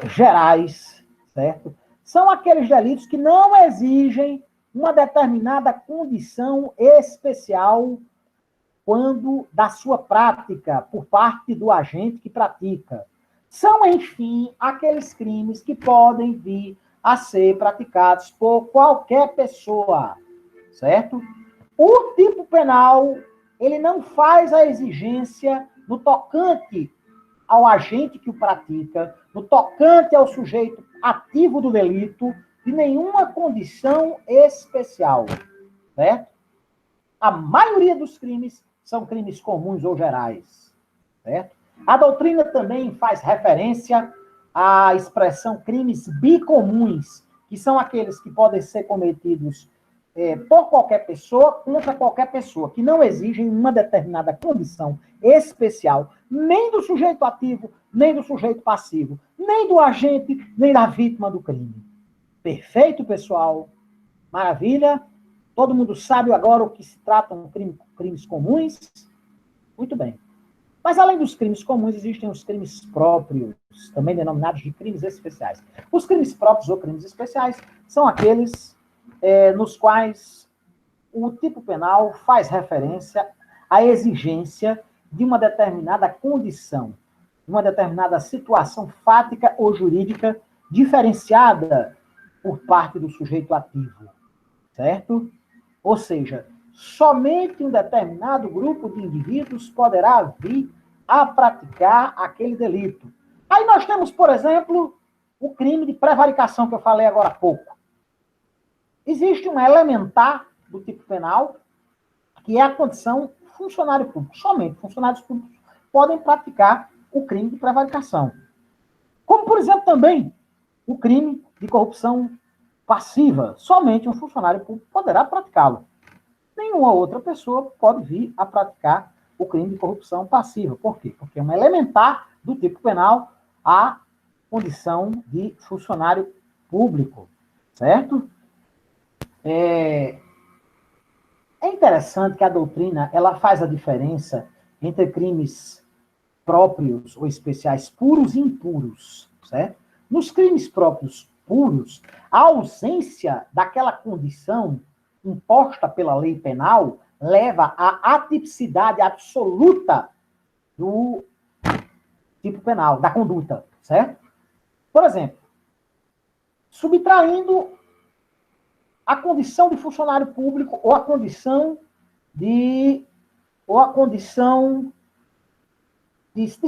gerais, certo? São aqueles delitos que não exigem uma determinada condição especial quando da sua prática por parte do agente que pratica. São, enfim, aqueles crimes que podem vir a ser praticados por qualquer pessoa, certo? O tipo penal, ele não faz a exigência no tocante ao agente que o pratica, no tocante ao sujeito ativo do delito, de nenhuma condição especial, certo? A maioria dos crimes são crimes comuns ou gerais, certo? A doutrina também faz referência à expressão crimes bicomuns, que são aqueles que podem ser cometidos por qualquer pessoa contra qualquer pessoa, que não exigem uma determinada condição especial, nem do sujeito ativo, nem do sujeito passivo, nem do agente, nem da vítima do crime. Perfeito, pessoal? Maravilha? Todo mundo sabe agora o que se tratam crimes comuns? Muito bem. Mas, além dos crimes comuns, existem os crimes próprios, também denominados de crimes especiais. Os crimes próprios ou crimes especiais são aqueles nos quais o tipo penal faz referência à exigência de uma determinada condição, de uma determinada situação fática ou jurídica diferenciada por parte do sujeito ativo, certo? Ou seja, somente um determinado grupo de indivíduos poderá vir a praticar aquele delito. Aí nós temos, por exemplo, o crime de prevaricação que eu falei agora há pouco. Existe um elementar do tipo penal, que é a condição funcionário público. Somente funcionários públicos podem praticar o crime de prevaricação. Como, por exemplo, também o crime de corrupção passiva. Somente um funcionário público poderá praticá-lo. Nenhuma outra pessoa pode vir a praticar o crime de corrupção passiva. Por quê? Porque é um elementar do tipo penal a condição de funcionário público, certo? É interessante que a doutrina ela faz a diferença entre crimes próprios ou especiais puros e impuros, certo? Nos crimes próprios puros, a ausência daquela condição imposta pela lei penal leva à atipicidade absoluta do tipo penal, da conduta, certo? Por exemplo, subtraindo a condição de funcionário público ou a condição de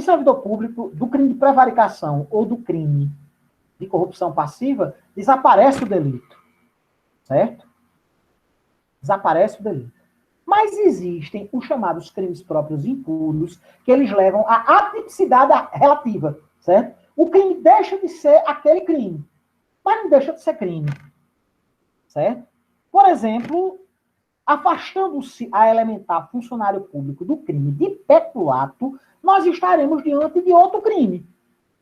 servidor público do crime de prevaricação ou do crime de corrupção passiva, desaparece o delito, certo? Desaparece o delito. Mas existem os chamados crimes próprios impuros, que eles levam à atipicidade relativa, certo? O crime deixa de ser aquele crime, mas não deixa de ser crime, certo? Por exemplo, afastando-se a elementar funcionário público do crime de peculato, nós estaremos diante de outro crime.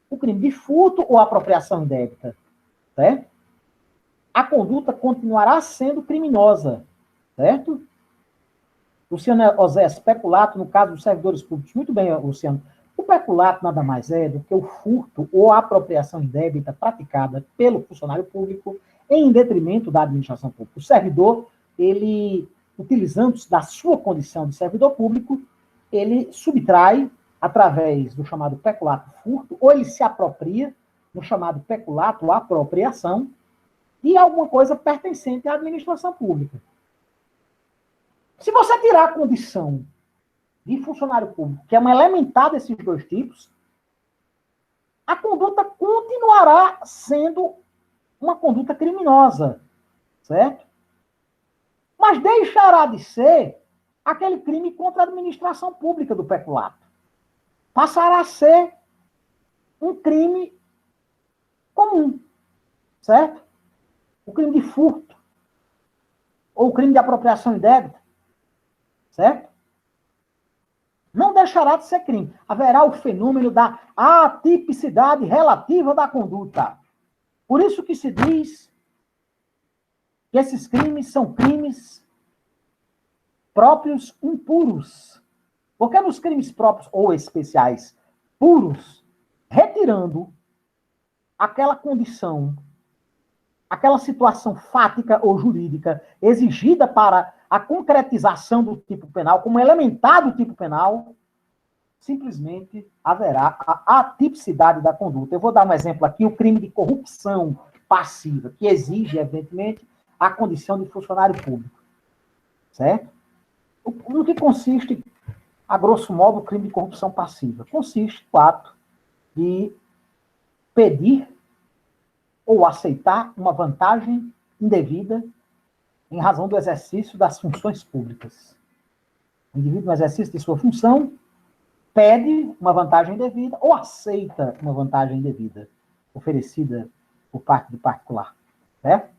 O crime de furto ou apropriação indébita, certo? A conduta continuará sendo criminosa, certo? Luciano Osés, peculato, no caso dos servidores públicos. Muito bem, Luciano. O peculato nada mais é do que o furto ou a apropriação indébita praticada pelo funcionário público em detrimento da administração pública. O servidor, ele, utilizando-se da sua condição de servidor público, ele subtrai, através do chamado peculato furto, ou ele se apropria, no chamado peculato apropriação, de alguma coisa pertencente à administração pública. Se você tirar a condição de funcionário público, que é uma elementar desses dois tipos, a conduta continuará sendo uma conduta criminosa, certo? Mas deixará de ser aquele crime contra a administração pública do peculato. Passará a ser um crime comum, certo? O crime de furto, ou o crime de apropriação indébita, certo? Não deixará de ser crime. Haverá o fenômeno da atipicidade relativa da conduta. Por isso que se diz que esses crimes são crimes próprios impuros. Porque nos crimes próprios ou especiais puros, retirando aquela condição, aquela situação fática ou jurídica exigida para a concretização do tipo penal, como elementar do tipo penal, simplesmente haverá a atipicidade da conduta. Eu vou dar um exemplo aqui, o crime de corrupção passiva, que exige, evidentemente, a condição de funcionário público. Certo? No que consiste, a grosso modo, o crime de corrupção passiva? Consiste no ato de pedir ou aceitar uma vantagem indevida em razão do exercício das funções públicas. O indivíduo, no exercício de sua função, pede uma vantagem indevida ou aceita uma vantagem indevida oferecida por parte do particular. Certo?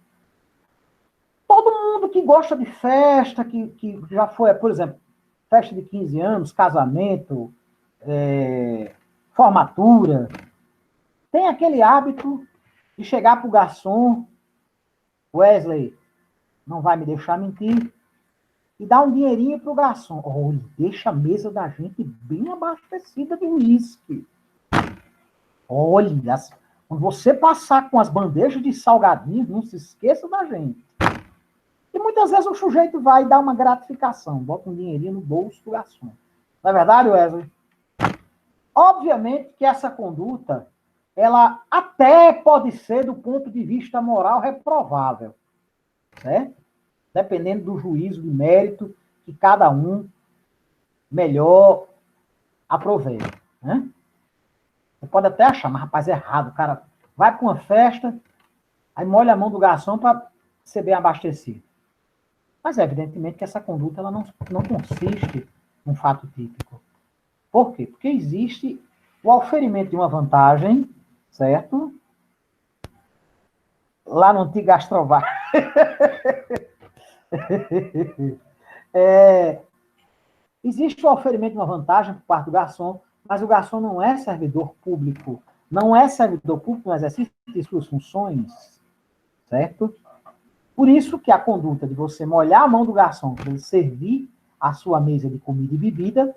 Todo mundo que gosta de festa, que já foi, por exemplo, festa de 15 anos, casamento, formatura, tem aquele hábito de chegar para o garçom, Wesley, não vai me deixar mentir, e dar um dinheirinho para o garçom. Olha, deixa a mesa da gente bem abastecida de uísque. Olha, quando você passar com as bandejas de salgadinhos, não se esqueça da gente. E muitas vezes o sujeito vai dar uma gratificação, bota um dinheirinho no bolso do garçom. Não é verdade, Wesley? Obviamente que essa conduta, ela até pode ser, do ponto de vista moral, reprovável. Certo? Dependendo do juízo de mérito que cada um melhor aproveita. Né? Você pode até achar, mas rapaz, é errado. O cara vai para uma festa, aí molha a mão do garçom para ser bem abastecido. Mas, evidentemente, que essa conduta ela não consiste num fato típico. Por quê? Porque existe o oferimento de uma vantagem, certo? Lá no antigo Gastrovar. Existe o oferimento de uma vantagem por parte do garçom, mas o garçom não é servidor público. Não é servidor público no exercício de suas funções, certo? Por isso que a conduta de você molhar a mão do garçom para ele servir a sua mesa de comida e bebida,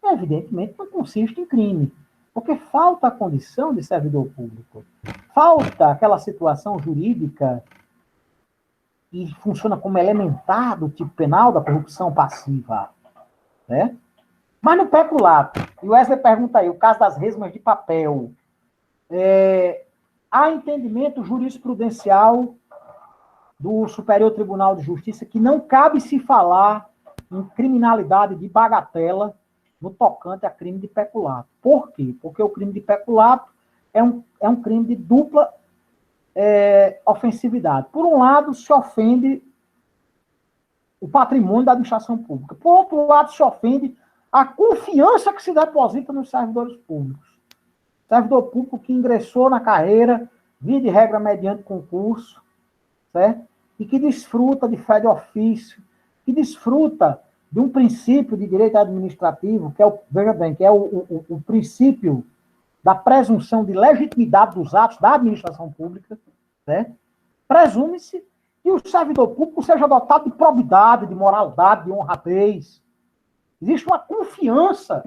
evidentemente não consiste em crime. Porque falta a condição de servidor público. Falta aquela situação jurídica que funciona como elementar do tipo penal da corrupção passiva. Né? Mas no peculato, e o Wesley pergunta aí, o caso das resmas de papel, há entendimento jurisprudencial do Superior Tribunal de Justiça que não cabe se falar em criminalidade de bagatela no tocante a crime de peculato. Por quê? Porque o crime de peculato é um crime de dupla ofensividade. Por um lado, se ofende o patrimônio da administração pública. Por outro lado, se ofende a confiança que se deposita nos servidores públicos. Servidor público que ingressou na carreira, via de regra mediante concurso, certo? E que desfruta de fé de ofício, que desfruta de um princípio de direito administrativo, que é veja bem, que é o princípio da presunção de legitimidade dos atos da administração pública, certo? Presume-se que o servidor público seja dotado de probidade, de moralidade, de honradez. Existe uma confiança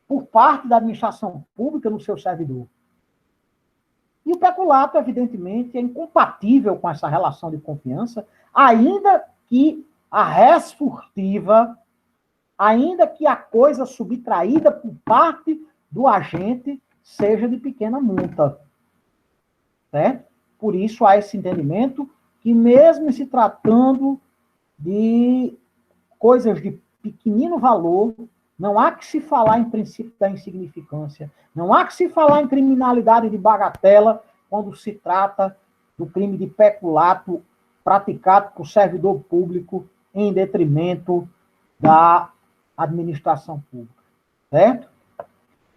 por parte da administração pública no seu servidor. E o peculato, evidentemente, é incompatível com essa relação de confiança, ainda que a res furtiva, ainda que a coisa subtraída por parte do agente seja de pequena monta. Né? Por isso há esse entendimento que, mesmo se tratando de coisas de pequenino valor, não há que se falar em princípio da insignificância, não há que se falar em criminalidade de bagatela quando se trata do crime de peculato praticado por servidor público em detrimento da administração pública. Certo?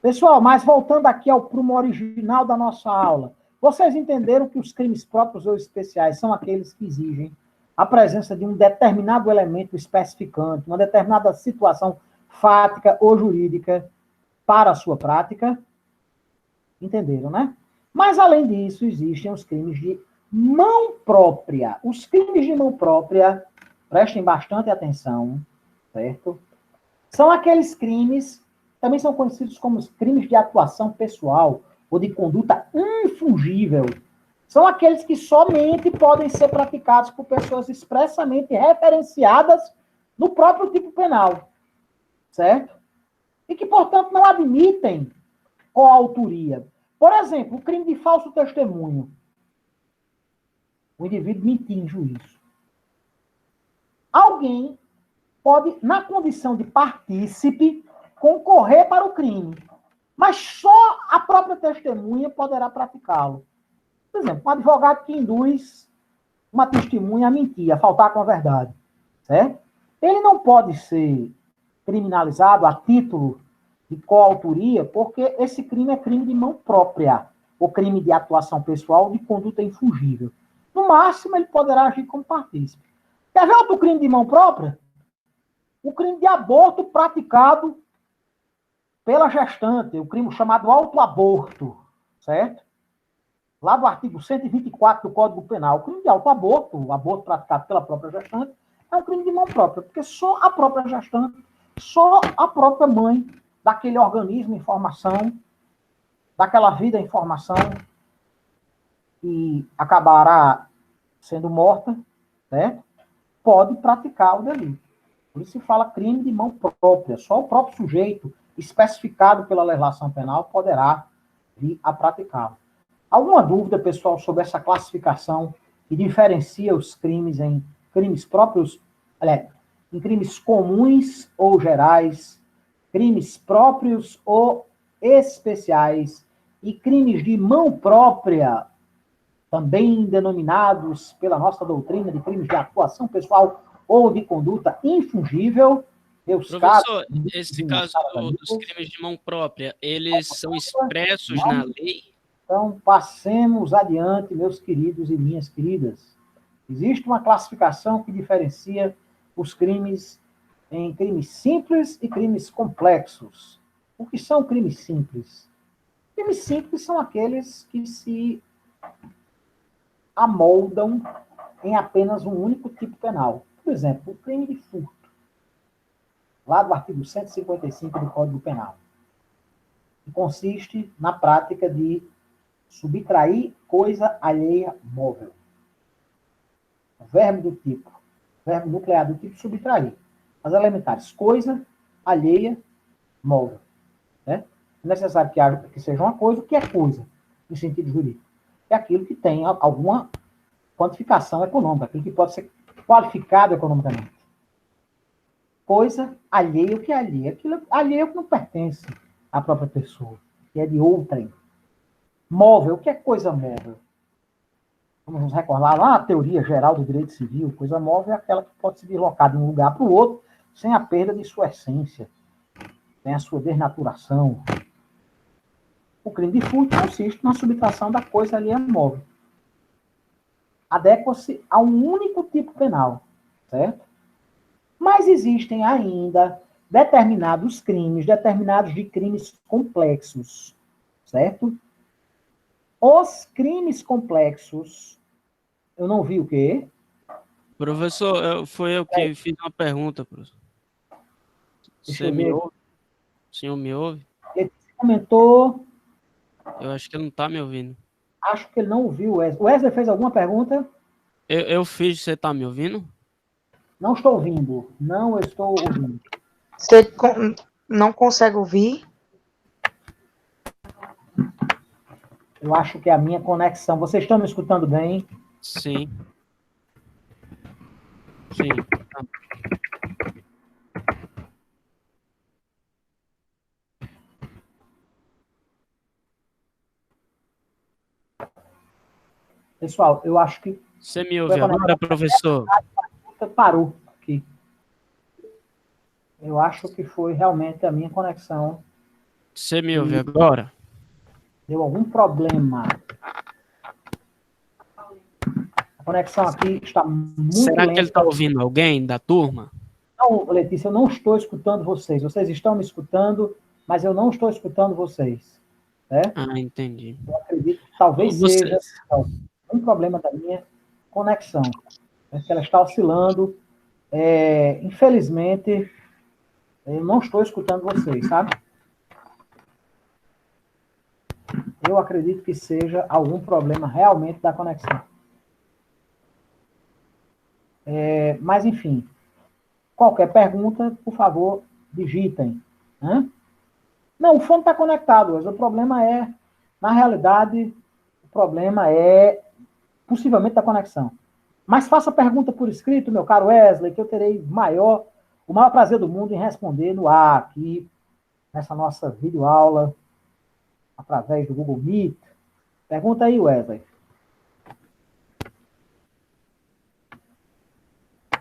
Pessoal, mas voltando aqui ao prumo original da nossa aula, vocês entenderam que os crimes próprios ou especiais são aqueles que exigem a presença de um determinado elemento especificante, uma determinada situação fática ou jurídica para a sua prática? Entenderam, né? Mas, além disso, existem os crimes de mão própria. Os crimes de mão própria, prestem bastante atenção, certo? São aqueles crimes, também são conhecidos como os crimes de atuação pessoal ou de conduta infungível. São aqueles que somente podem ser praticados por pessoas expressamente referenciadas no próprio tipo penal, certo? E que, portanto, não admitem coautoria. Por exemplo, o crime de falso testemunho. O indivíduo mentir em juízo. Alguém pode, na condição de partícipe, concorrer para o crime, mas só a própria testemunha poderá praticá-lo. Por exemplo, um advogado que induz uma testemunha a mentir, a faltar com a verdade, certo? Ele não pode ser criminalizado a título de coautoria, porque esse crime é crime de mão própria, ou crime de atuação pessoal de conduta infungível. No máximo, ele poderá agir como partícipe. Quer ver outro crime de mão própria? O crime de aborto praticado pela gestante, o crime chamado autoaborto, certo? Lá do artigo 124 do Código Penal, o crime de autoaborto, o aborto praticado pela própria gestante, é um crime de mão própria, porque só a própria gestante, só a própria mãe daquele organismo em formação, daquela vida em formação, que acabará sendo morta, certo? Pode praticar o delito. Por isso se fala crime de mão própria. Só o próprio sujeito, especificado pela legislação penal, poderá vir a praticá-lo. Alguma dúvida, pessoal, sobre essa classificação que diferencia os crimes em crimes próprios, em crimes comuns ou gerais, crimes próprios ou especiais e crimes de mão própria, também denominados pela nossa doutrina de crimes de atuação pessoal ou de conduta infungível? Professor, esse caso dos crimes de mão própria, eles são expressos na lei? Então, passemos adiante, meus queridos e minhas queridas. Existe uma classificação que diferencia os crimes em crimes simples e crimes complexos. O que são crimes simples? Crimes simples são aqueles que se amoldam em apenas um único tipo penal. Por exemplo, o crime de furto, lá do artigo 155 do Código Penal, que consiste na prática de subtrair coisa alheia móvel. O verbo nuclear do tipo subtrair. As elementares, coisa alheia móvel. Né? É necessário que seja uma coisa. O que é coisa, no sentido jurídico? É aquilo que tem alguma quantificação econômica, aquilo que pode ser qualificado economicamente. Coisa alheia, o que é alheia? Aquilo alheio que não pertence à própria pessoa, que é de outrem. Móvel, o que é coisa móvel? Vamos nos recordar lá a teoria geral do direito civil. Coisa móvel é aquela que pode se deslocar de um lugar para o outro sem a perda de sua essência, sem a sua desnaturação. O crime de furto consiste na subtração da coisa alheia móvel. Adequa-se a um único tipo penal, certo? Mas existem ainda determinados de crimes complexos, certo? Os crimes complexos, eu não vi o quê? Professor, foi eu que fiz uma pergunta, professor. Você me ouve? O senhor me ouve? Ele comentou. Eu acho que ele não está me ouvindo. Acho que ele não ouviu o Wesley. O Wesley fez alguma pergunta? Eu fiz, você está me ouvindo? Não estou ouvindo. Não estou ouvindo. Você não consegue ouvir? Eu acho que é a minha conexão. Vocês estão me escutando bem? Sim. Sim. Pessoal, eu acho que... Você me ouve agora, professor? Parou aqui. Eu acho que foi realmente a minha conexão. Você me ouve agora? Deu algum problema. A conexão aqui está muito Será lenta. que ele está ouvindo alguém da turma? Não, Letícia, eu não estou escutando vocês. Vocês estão me escutando, mas eu não estou escutando vocês. Né? Ah, entendi. Eu acredito talvez Você- seja um problema da minha conexão, né, que ela está oscilando. Infelizmente, eu não estou escutando vocês, sabe? Eu acredito que seja algum problema realmente da conexão. Mas, enfim, qualquer pergunta, por favor, digitem. Né? Não, o fone está conectado, mas o problema na realidade, o problema é possivelmente da conexão. Mas faça pergunta por escrito, meu caro Wesley, que eu terei o maior prazer do mundo em responder no ar, aqui, nessa nossa videoaula, através do Google Meet. Pergunta aí, Wesley.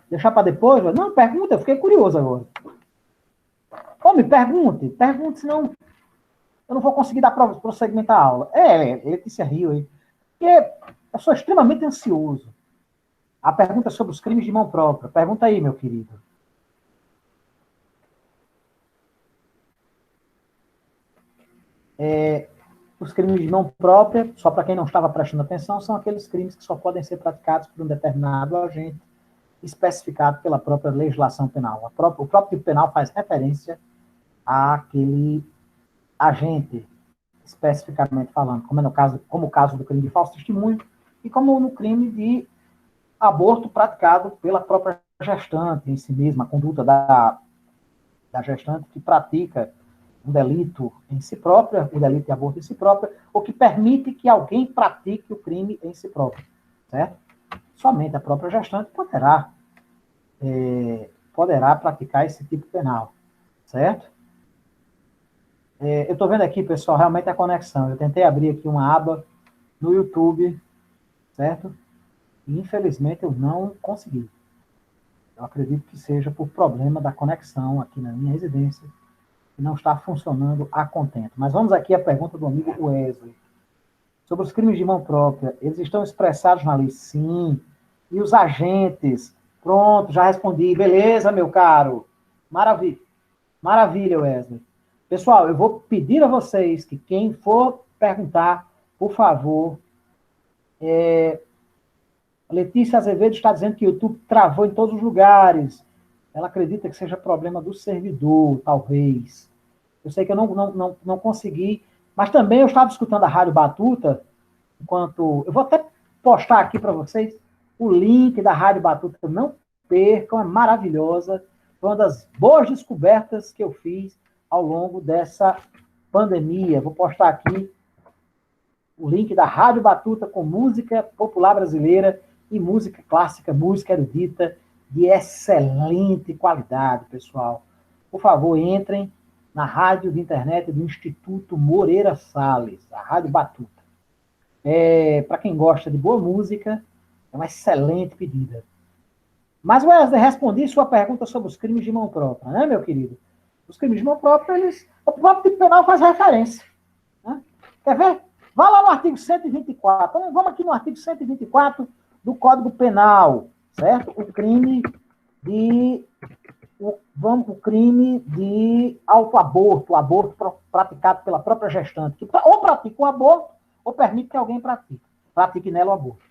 Deixar para depois? Não, pergunta, eu fiquei curioso agora. Me pergunte, senão eu não vou conseguir dar prosseguimento à aula. Letícia Rio aí. Porque eu sou extremamente ansioso. A pergunta é sobre os crimes de mão própria. Pergunta aí, meu querido. Os crimes de mão própria, só para quem não estava prestando atenção, são aqueles crimes que só podem ser praticados por um determinado agente especificado pela própria legislação penal. O próprio tipo penal faz referência àquele agente, especificamente falando, como o caso do crime de falso testemunho e como no crime de aborto praticado pela própria gestante em si mesma, a conduta da gestante que pratica um delito em si própria, o delito de aborto em si própria, ou que permite que alguém pratique o crime em si próprio, certo? Somente a própria gestante poderá praticar esse tipo penal, certo? Eu estou vendo aqui, pessoal, realmente a conexão. Eu tentei abrir aqui uma aba no YouTube, certo? E, infelizmente, eu não consegui. Eu acredito que seja por problema da conexão aqui na minha residência, que não está funcionando a contento. Mas vamos aqui à pergunta do amigo Wesley. Sobre os crimes de mão própria, eles estão expressados na lei? Sim. E os agentes? Pronto, já respondi. Beleza, meu caro. Maravilha. Maravilha, Wesley. Pessoal, eu vou pedir a vocês que quem for perguntar, por favor, Letícia Azevedo está dizendo que o YouTube travou em todos os lugares. Ela acredita que seja problema do servidor, talvez. Eu sei que eu não consegui, mas também eu estava escutando a Rádio Batuta, enquanto... Eu vou até postar aqui para vocês o link da Rádio Batuta. Não percam, é maravilhosa. Foi uma das boas descobertas que eu fiz ao longo dessa pandemia. Vou postar aqui o link da Rádio Batuta com música popular brasileira e música clássica, música erudita de excelente qualidade, pessoal. Por favor, entrem na rádio de internet do Instituto Moreira Salles, a Rádio Batuta. Para quem gosta de boa música, é uma excelente pedida. Mas, Wesley, respondi sua pergunta sobre os crimes de mão própria, né, meu querido? Os crimes de mão própria, o próprio tipo penal faz referência. Né? Quer ver? Vá lá no artigo 124. Então, vamos aqui no artigo 124 do Código Penal, certo? O crime de autoaborto, o aborto praticado pela própria gestante, que ou pratica o aborto, ou permite que alguém pratique nela o aborto.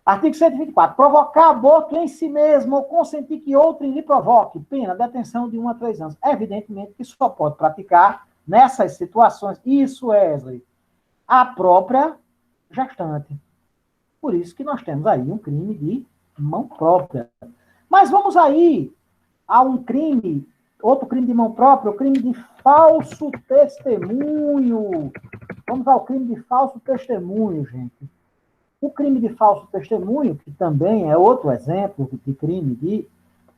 Artigo 124. Provocar aborto em si mesmo ou consentir que outro lhe provoque. Pena, detenção de 1 a 3 anos. Evidentemente que só pode praticar nessas situações. Isso, Wesley, a própria gestante. Por isso que nós temos aí um crime de mão própria. Mas vamos aí a outro crime de mão própria, o crime de falso testemunho. Vamos ao crime de falso testemunho, gente. O crime de falso testemunho, que também é outro exemplo de crime de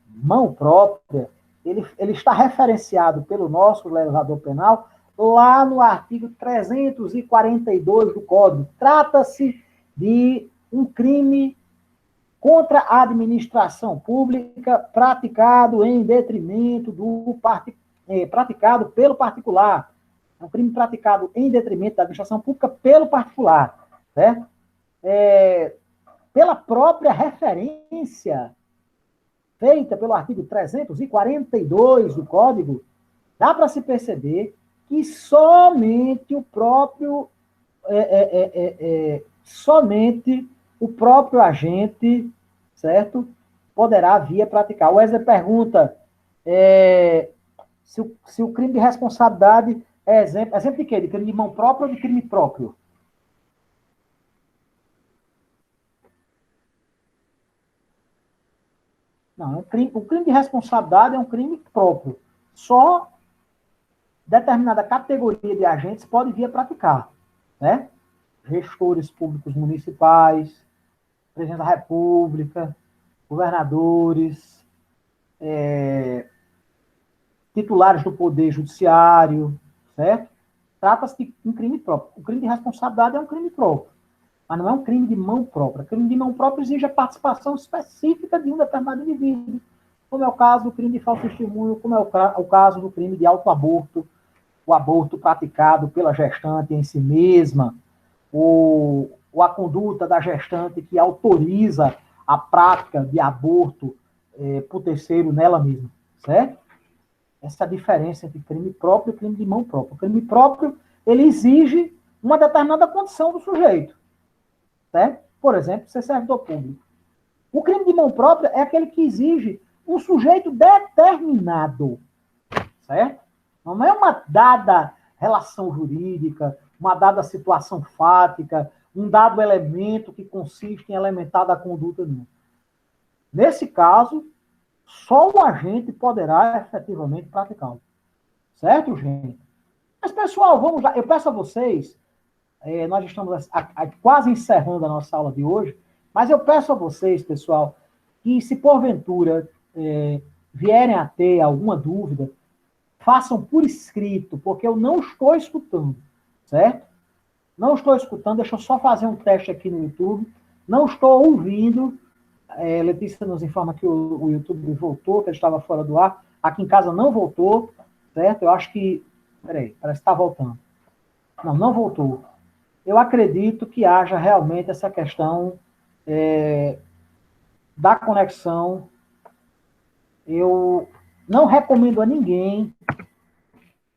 mão própria, ele está referenciado pelo nosso legislador penal lá no artigo 342 do Código. Trata-se de um crime contra a administração pública praticado em detrimento praticado pelo particular. É um crime praticado em detrimento da administração pública pelo particular, certo? Pela própria referência feita pelo artigo 342 do Código, dá para se perceber que somente o próprio somente o próprio agente, certo? Poderá vir a praticar. O Wesley pergunta se o crime de responsabilidade é exemplo de quê? De crime de mão própria ou de crime próprio? Não, o crime de responsabilidade é um crime próprio. Só determinada categoria de agentes pode vir a praticar, né? Gestores públicos municipais, presidente da República, governadores, titulares do Poder Judiciário, certo? Trata-se de um crime próprio. O crime de responsabilidade é um crime próprio, mas não é um crime de mão própria. O crime de mão própria exige a participação específica de um determinado indivíduo, como é o caso do crime de falso testemunho, como é o caso do crime de autoaborto, o aborto praticado pela gestante em si mesma, ou a conduta da gestante que autoriza a prática de aborto por terceiro nela mesma, certo? Essa é a diferença entre crime próprio e crime de mão própria. O crime próprio, ele exige uma determinada condição do sujeito, certo? Por exemplo, ser servidor público. O crime de mão própria é aquele que exige um sujeito determinado, certo? Não é uma dada relação jurídica, uma dada situação fática, um dado elemento que consiste em elementar da conduta, não. Nesse caso, só o agente poderá efetivamente praticá-lo. Certo, gente? Mas, pessoal, vamos lá. Eu peço a vocês, nós estamos quase encerrando a nossa aula de hoje, mas eu peço a vocês, pessoal, que se porventura vierem a ter alguma dúvida, façam por escrito, porque eu não estou escutando, certo? Não estou escutando, deixa eu só fazer um teste aqui no YouTube. Não estou ouvindo. Letícia nos informa que o YouTube voltou, que ele estava fora do ar. Aqui em casa não voltou, certo? Eu acho que... Peraí, parece que está voltando. Não voltou. Eu acredito que haja realmente essa questão da conexão. Eu não recomendo a ninguém,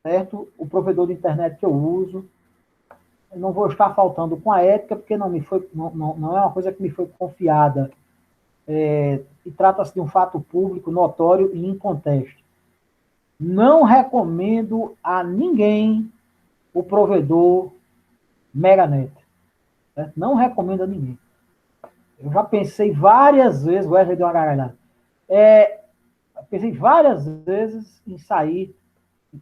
certo? O provedor de internet que eu uso. Eu não vou estar faltando com a ética, porque não é uma coisa que me foi confiada. E trata-se de um fato público, notório e inconteste. Não recomendo a ninguém o provedor Meganet. Certo? Não recomendo a ninguém. Eu já pensei várias vezes, o Wesley deu uma gargalhada. Pensei várias vezes em sair,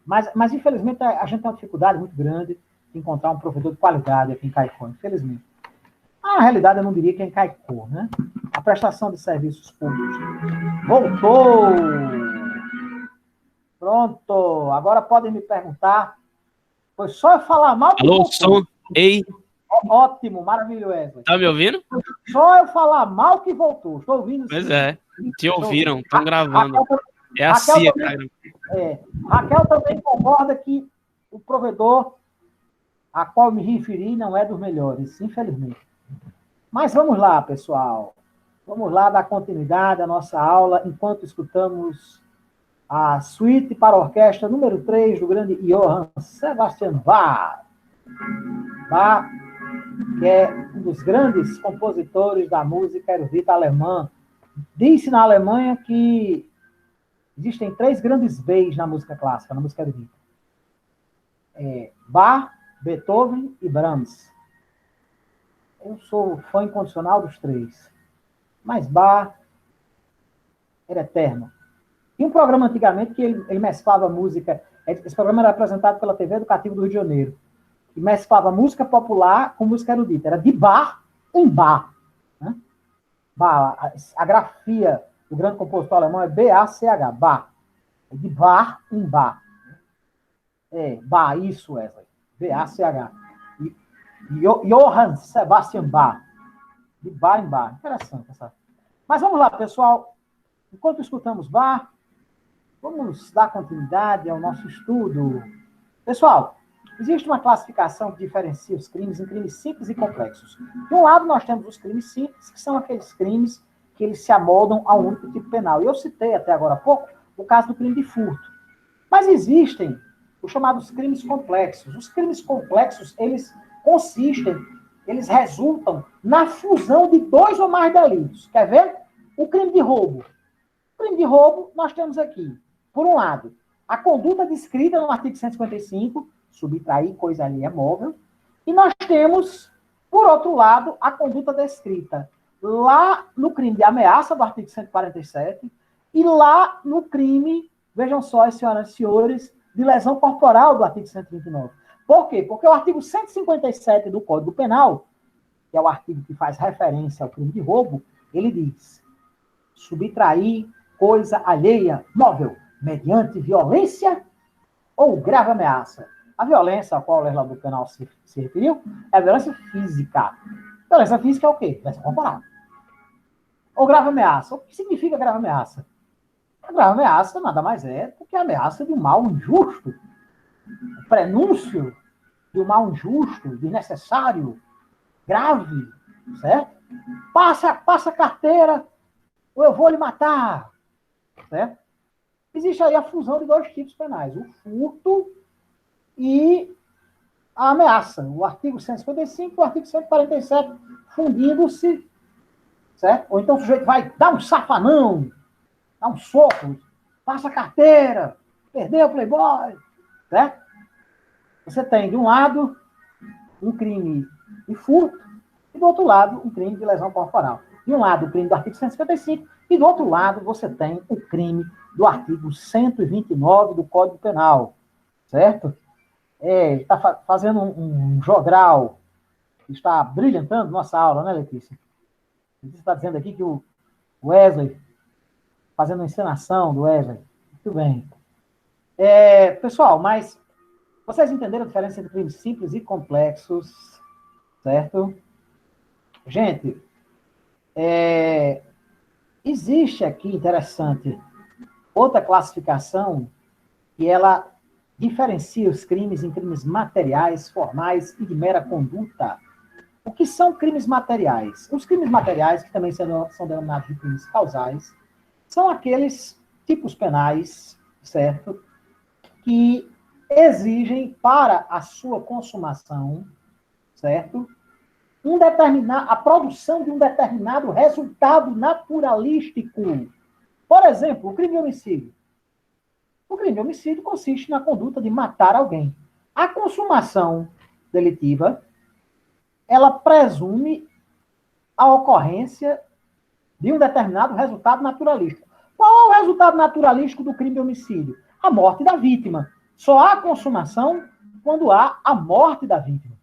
mas infelizmente a gente tem uma dificuldade muito grande de encontrar um provedor de qualidade aqui em Caicó, infelizmente. Na realidade, eu não diria que é em Caicó, né? A prestação de serviços públicos voltou! Pronto! Agora podem me perguntar. Foi só eu falar mal que alô, voltou. som. Ei. Ótimo, maravilhoso, Wesley. Tá me ouvindo? Só eu falar mal que voltou. Estou ouvindo. Pois sim. é. Te ouviram, estão gravando. É a Raquel CIA, também, cara. Raquel também concorda que o provedor a qual eu me referi não é dos melhores, infelizmente. Mas vamos lá, pessoal. Vamos lá dar continuidade à nossa aula enquanto escutamos a suíte para a orquestra número 3 do grande Johann Sebastian Bach. Bach, que é um dos grandes compositores da música erudita alemã. Disse na Alemanha que existem 3 grandes Bs na música clássica, na música erudita. Bach, Beethoven e Brahms. Eu sou fã incondicional dos 3. Mas Bach era eterno. Tinha um programa antigamente que ele mesclava música. Esse programa era apresentado pela TV Educativa do Rio de Janeiro. E mesclava música popular com música erudita. Era de Bach em Bach. Né? Bach, a grafia do grande compositor alemão é B-A-C-H. Bach. É de Bach em Bach. Bach, isso, Wesley. B-A-C-H. Johann Sebastian Bach. De Bach em Bach. Interessante essa. Mas vamos lá, pessoal. Enquanto escutamos Bach, vamos dar continuidade ao nosso estudo. Pessoal, existe uma classificação que diferencia os crimes em crimes simples e complexos. De um lado, nós temos os crimes simples, que são aqueles crimes que eles se amoldam a um único tipo penal. E eu citei até agora há pouco o caso do crime de furto. Mas existem os chamados crimes complexos. Os crimes complexos, eles eles resultam na fusão de 2 ou mais delitos. Quer ver? O crime de roubo. O crime de roubo, nós temos aqui, por um lado, a conduta descrita no artigo 155, subtrair coisa alheia móvel, e nós temos, por outro lado, a conduta descrita lá no crime de ameaça, do artigo 147, e lá no crime, vejam só, senhoras e senhores, de lesão corporal do artigo 129. Por quê? Porque o artigo 157 do Código Penal, que é o artigo que faz referência ao crime de roubo, ele diz: subtrair coisa alheia móvel, mediante violência ou grave ameaça. A violência a qual o legislador penal se referiu é a violência física. Violência física é o quê? Violência corporal. Ou grave ameaça. O que significa grave ameaça? A grave ameaça nada mais é do que a ameaça de um mal injusto. O prenúncio de um mal injusto, desnecessário, grave, certo? Passa a carteira, ou eu vou lhe matar, certo? Existe aí a fusão de 2 tipos penais, o furto e a ameaça. O artigo 155 e o artigo 147 fundindo-se, certo? Ou então o sujeito vai dar um safanão, dar um soco, passa a carteira, perdeu o Playboy, certo? Você tem, de um lado, um crime de furto e, do outro lado, um crime de lesão corporal. De um lado, o crime do artigo 155 e, do outro lado, você tem o crime do artigo 129 do Código Penal, certo? Está fazendo um jogral, está brilhantando nossa aula, né, Letícia? Letícia está dizendo aqui que o Wesley, fazendo uma encenação do Wesley. Muito bem. Pessoal, mas vocês entenderam a diferença entre crimes simples e complexos, certo? Gente, existe aqui, interessante, outra classificação que ela diferencia os crimes em crimes materiais, formais e de mera conduta. O que são crimes materiais? Os crimes materiais, que também são denominados de crimes causais, são aqueles tipos penais, certo? Que exigem para a sua consumação, certo? A produção de um determinado resultado naturalístico. Por exemplo, o crime de homicídio. O crime de homicídio consiste na conduta de matar alguém. A consumação delitiva, ela presume a ocorrência de um determinado resultado naturalístico. Qual é o resultado naturalístico do crime de homicídio? A morte da vítima. Só há consumação quando há a morte da vítima.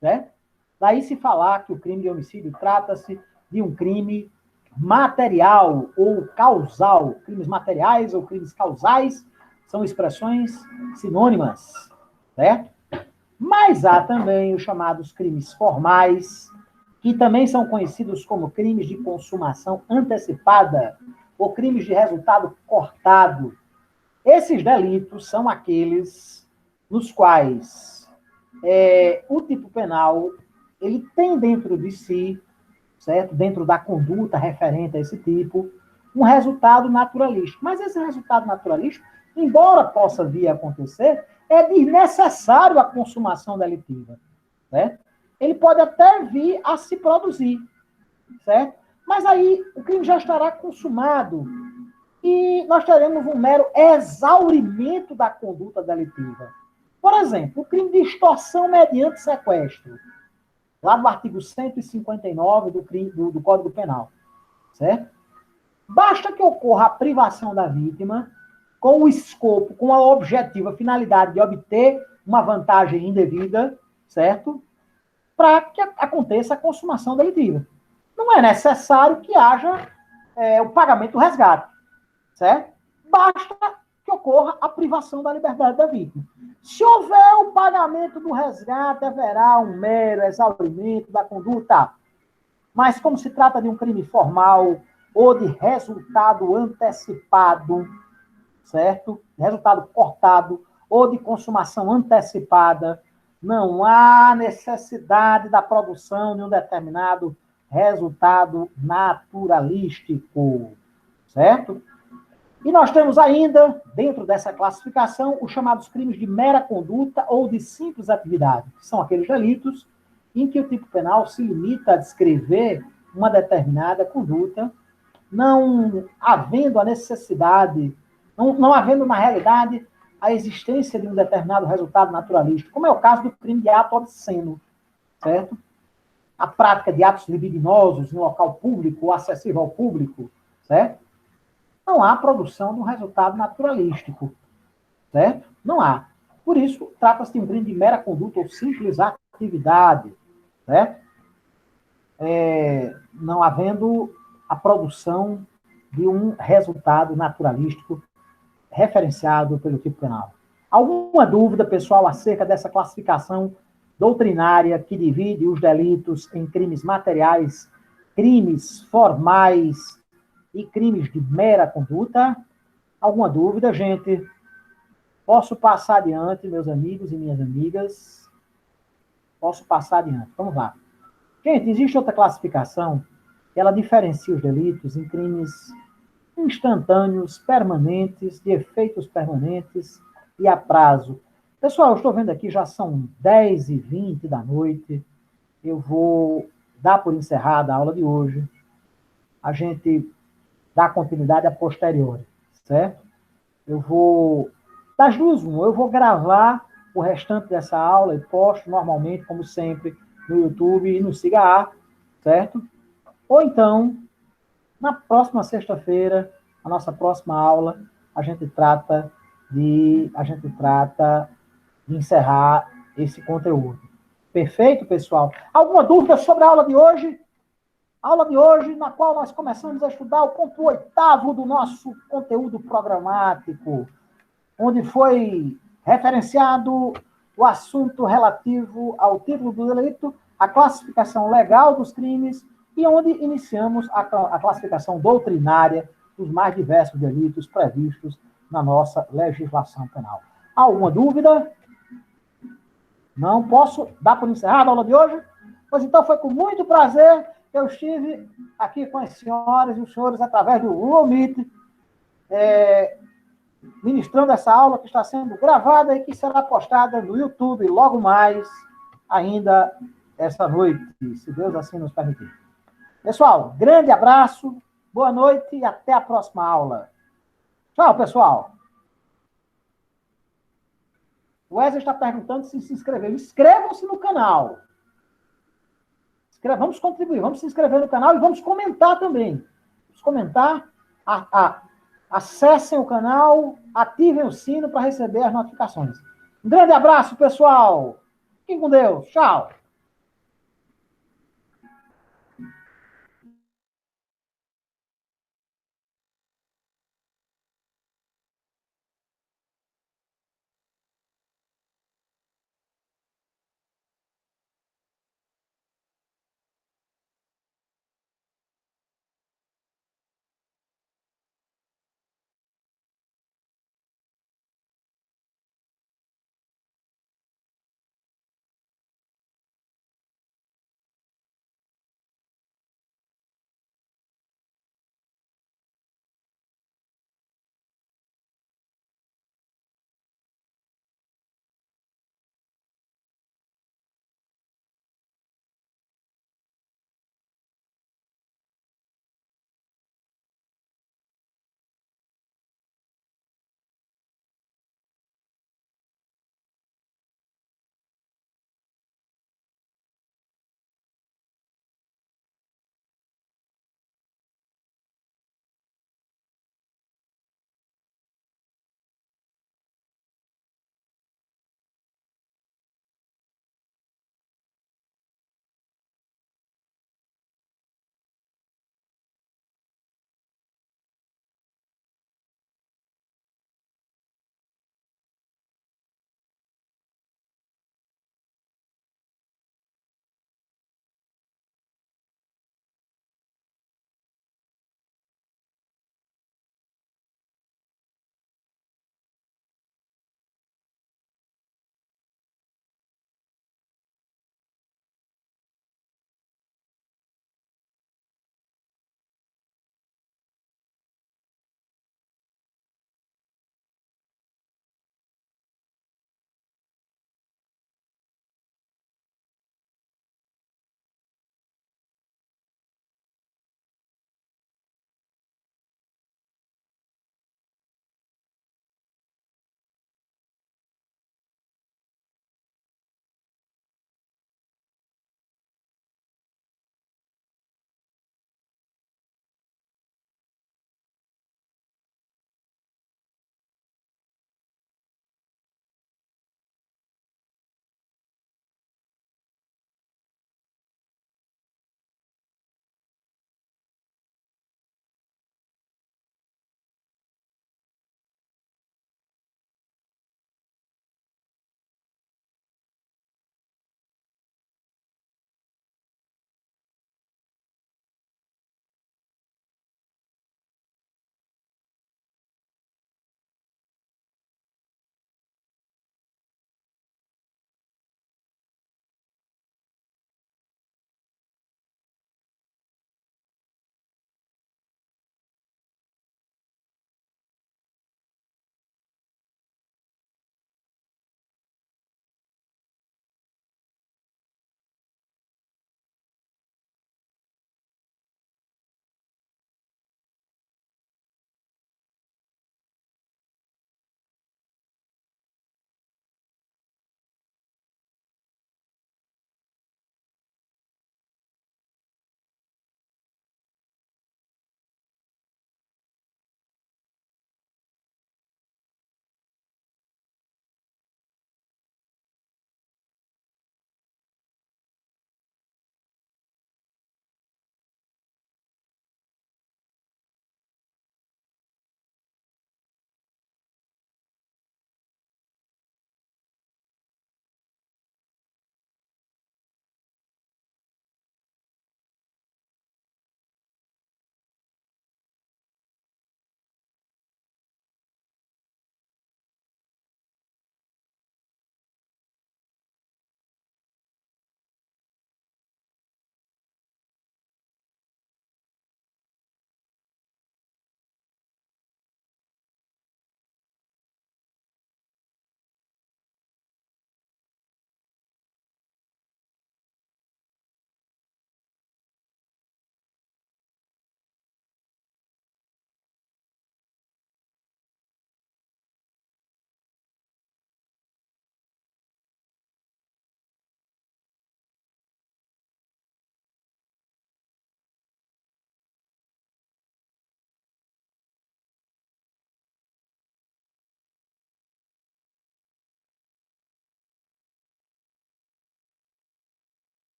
Certo? Daí se falar que o crime de homicídio trata-se de um crime material ou causal. Crimes materiais ou crimes causais são expressões sinônimas. Certo? Mas há também os chamados crimes formais, que também são conhecidos como crimes de consumação antecipada ou crimes de resultado cortado. Esses delitos são aqueles nos quais o tipo penal ele tem dentro de si, certo? Dentro da conduta referente a esse tipo, um resultado naturalístico. Mas esse resultado naturalístico, embora possa vir a acontecer, é desnecessário a consumação delitiva, certo? Ele pode até vir a se produzir, certo? Mas aí o crime já estará consumado e nós teremos um mero exaurimento da conduta delitiva. Por exemplo, o crime de extorsão mediante sequestro, lá no artigo 159 do Código Penal, certo? Basta que ocorra a privação da vítima com o escopo, com a objetiva finalidade de obter uma vantagem indevida, certo? Para que aconteça a consumação delitiva. Não é necessário que haja o pagamento do resgate, certo? Basta que ocorra a privação da liberdade da vítima. Se houver o pagamento do resgate, haverá um mero exaurimento da conduta. Mas como se trata de um crime formal ou de resultado antecipado, certo? Resultado cortado ou de consumação antecipada, não há necessidade da produção de um determinado resultado naturalístico, certo? E nós temos ainda, dentro dessa classificação, os chamados crimes de mera conduta ou de simples atividade, que são aqueles delitos em que o tipo penal se limita a descrever uma determinada conduta, não havendo a necessidade, não havendo, na realidade, a existência de um determinado resultado naturalístico, como é o caso do crime de ato obsceno, certo? A prática de atos libidinosos em local público ou acessível ao público, certo? Não há produção de um resultado naturalístico, certo? Não há. Por isso, trata-se de um crime de mera conduta ou simples atividade, certo? Não havendo a produção de um resultado naturalístico referenciado pelo tipo penal. Alguma dúvida, pessoal, acerca dessa classificação doutrinária que divide os delitos em crimes materiais, crimes formais e crimes de mera conduta? Alguma dúvida, gente? Posso passar adiante, meus amigos e minhas amigas? Posso passar adiante. Vamos lá. Gente, existe outra classificação que ela diferencia os delitos em crimes instantâneos, permanentes, de efeitos permanentes e a prazo. Pessoal, eu estou vendo aqui, já são 10h20 da noite. Eu vou dar por encerrada a aula de hoje. A gente dá continuidade a posteriori, certo? Eu vou, das duas, eu vou gravar o restante dessa aula e posto normalmente, como sempre, no YouTube e no Siga, certo? Ou então, na próxima sexta-feira, a nossa próxima aula, a gente trata de encerrar esse conteúdo. Perfeito, pessoal? Alguma dúvida sobre a aula de hoje? A aula de hoje, na qual nós começamos a estudar o ponto 8º do nosso conteúdo programático, onde foi referenciado o assunto relativo ao título do delito, a classificação legal dos crimes e onde iniciamos a classificação doutrinária dos mais diversos delitos previstos na nossa legislação penal. Alguma dúvida? Não posso dar por encerrada a aula de hoje? Pois então foi com muito prazer que eu estive aqui com as senhoras e os senhores através do Google Meet, ministrando essa aula que está sendo gravada e que será postada no YouTube logo mais, ainda esta noite, se Deus assim nos permitir. Pessoal, grande abraço, boa noite e até a próxima aula. Tchau, pessoal. O Wesley está perguntando se inscreveram. Inscrevam-se no canal. Vamos contribuir, vamos se inscrever no canal e vamos comentar também. Vamos comentar, acessem o canal, ativem o sino para receber as notificações. Um grande abraço, pessoal. Fiquem com Deus. Tchau.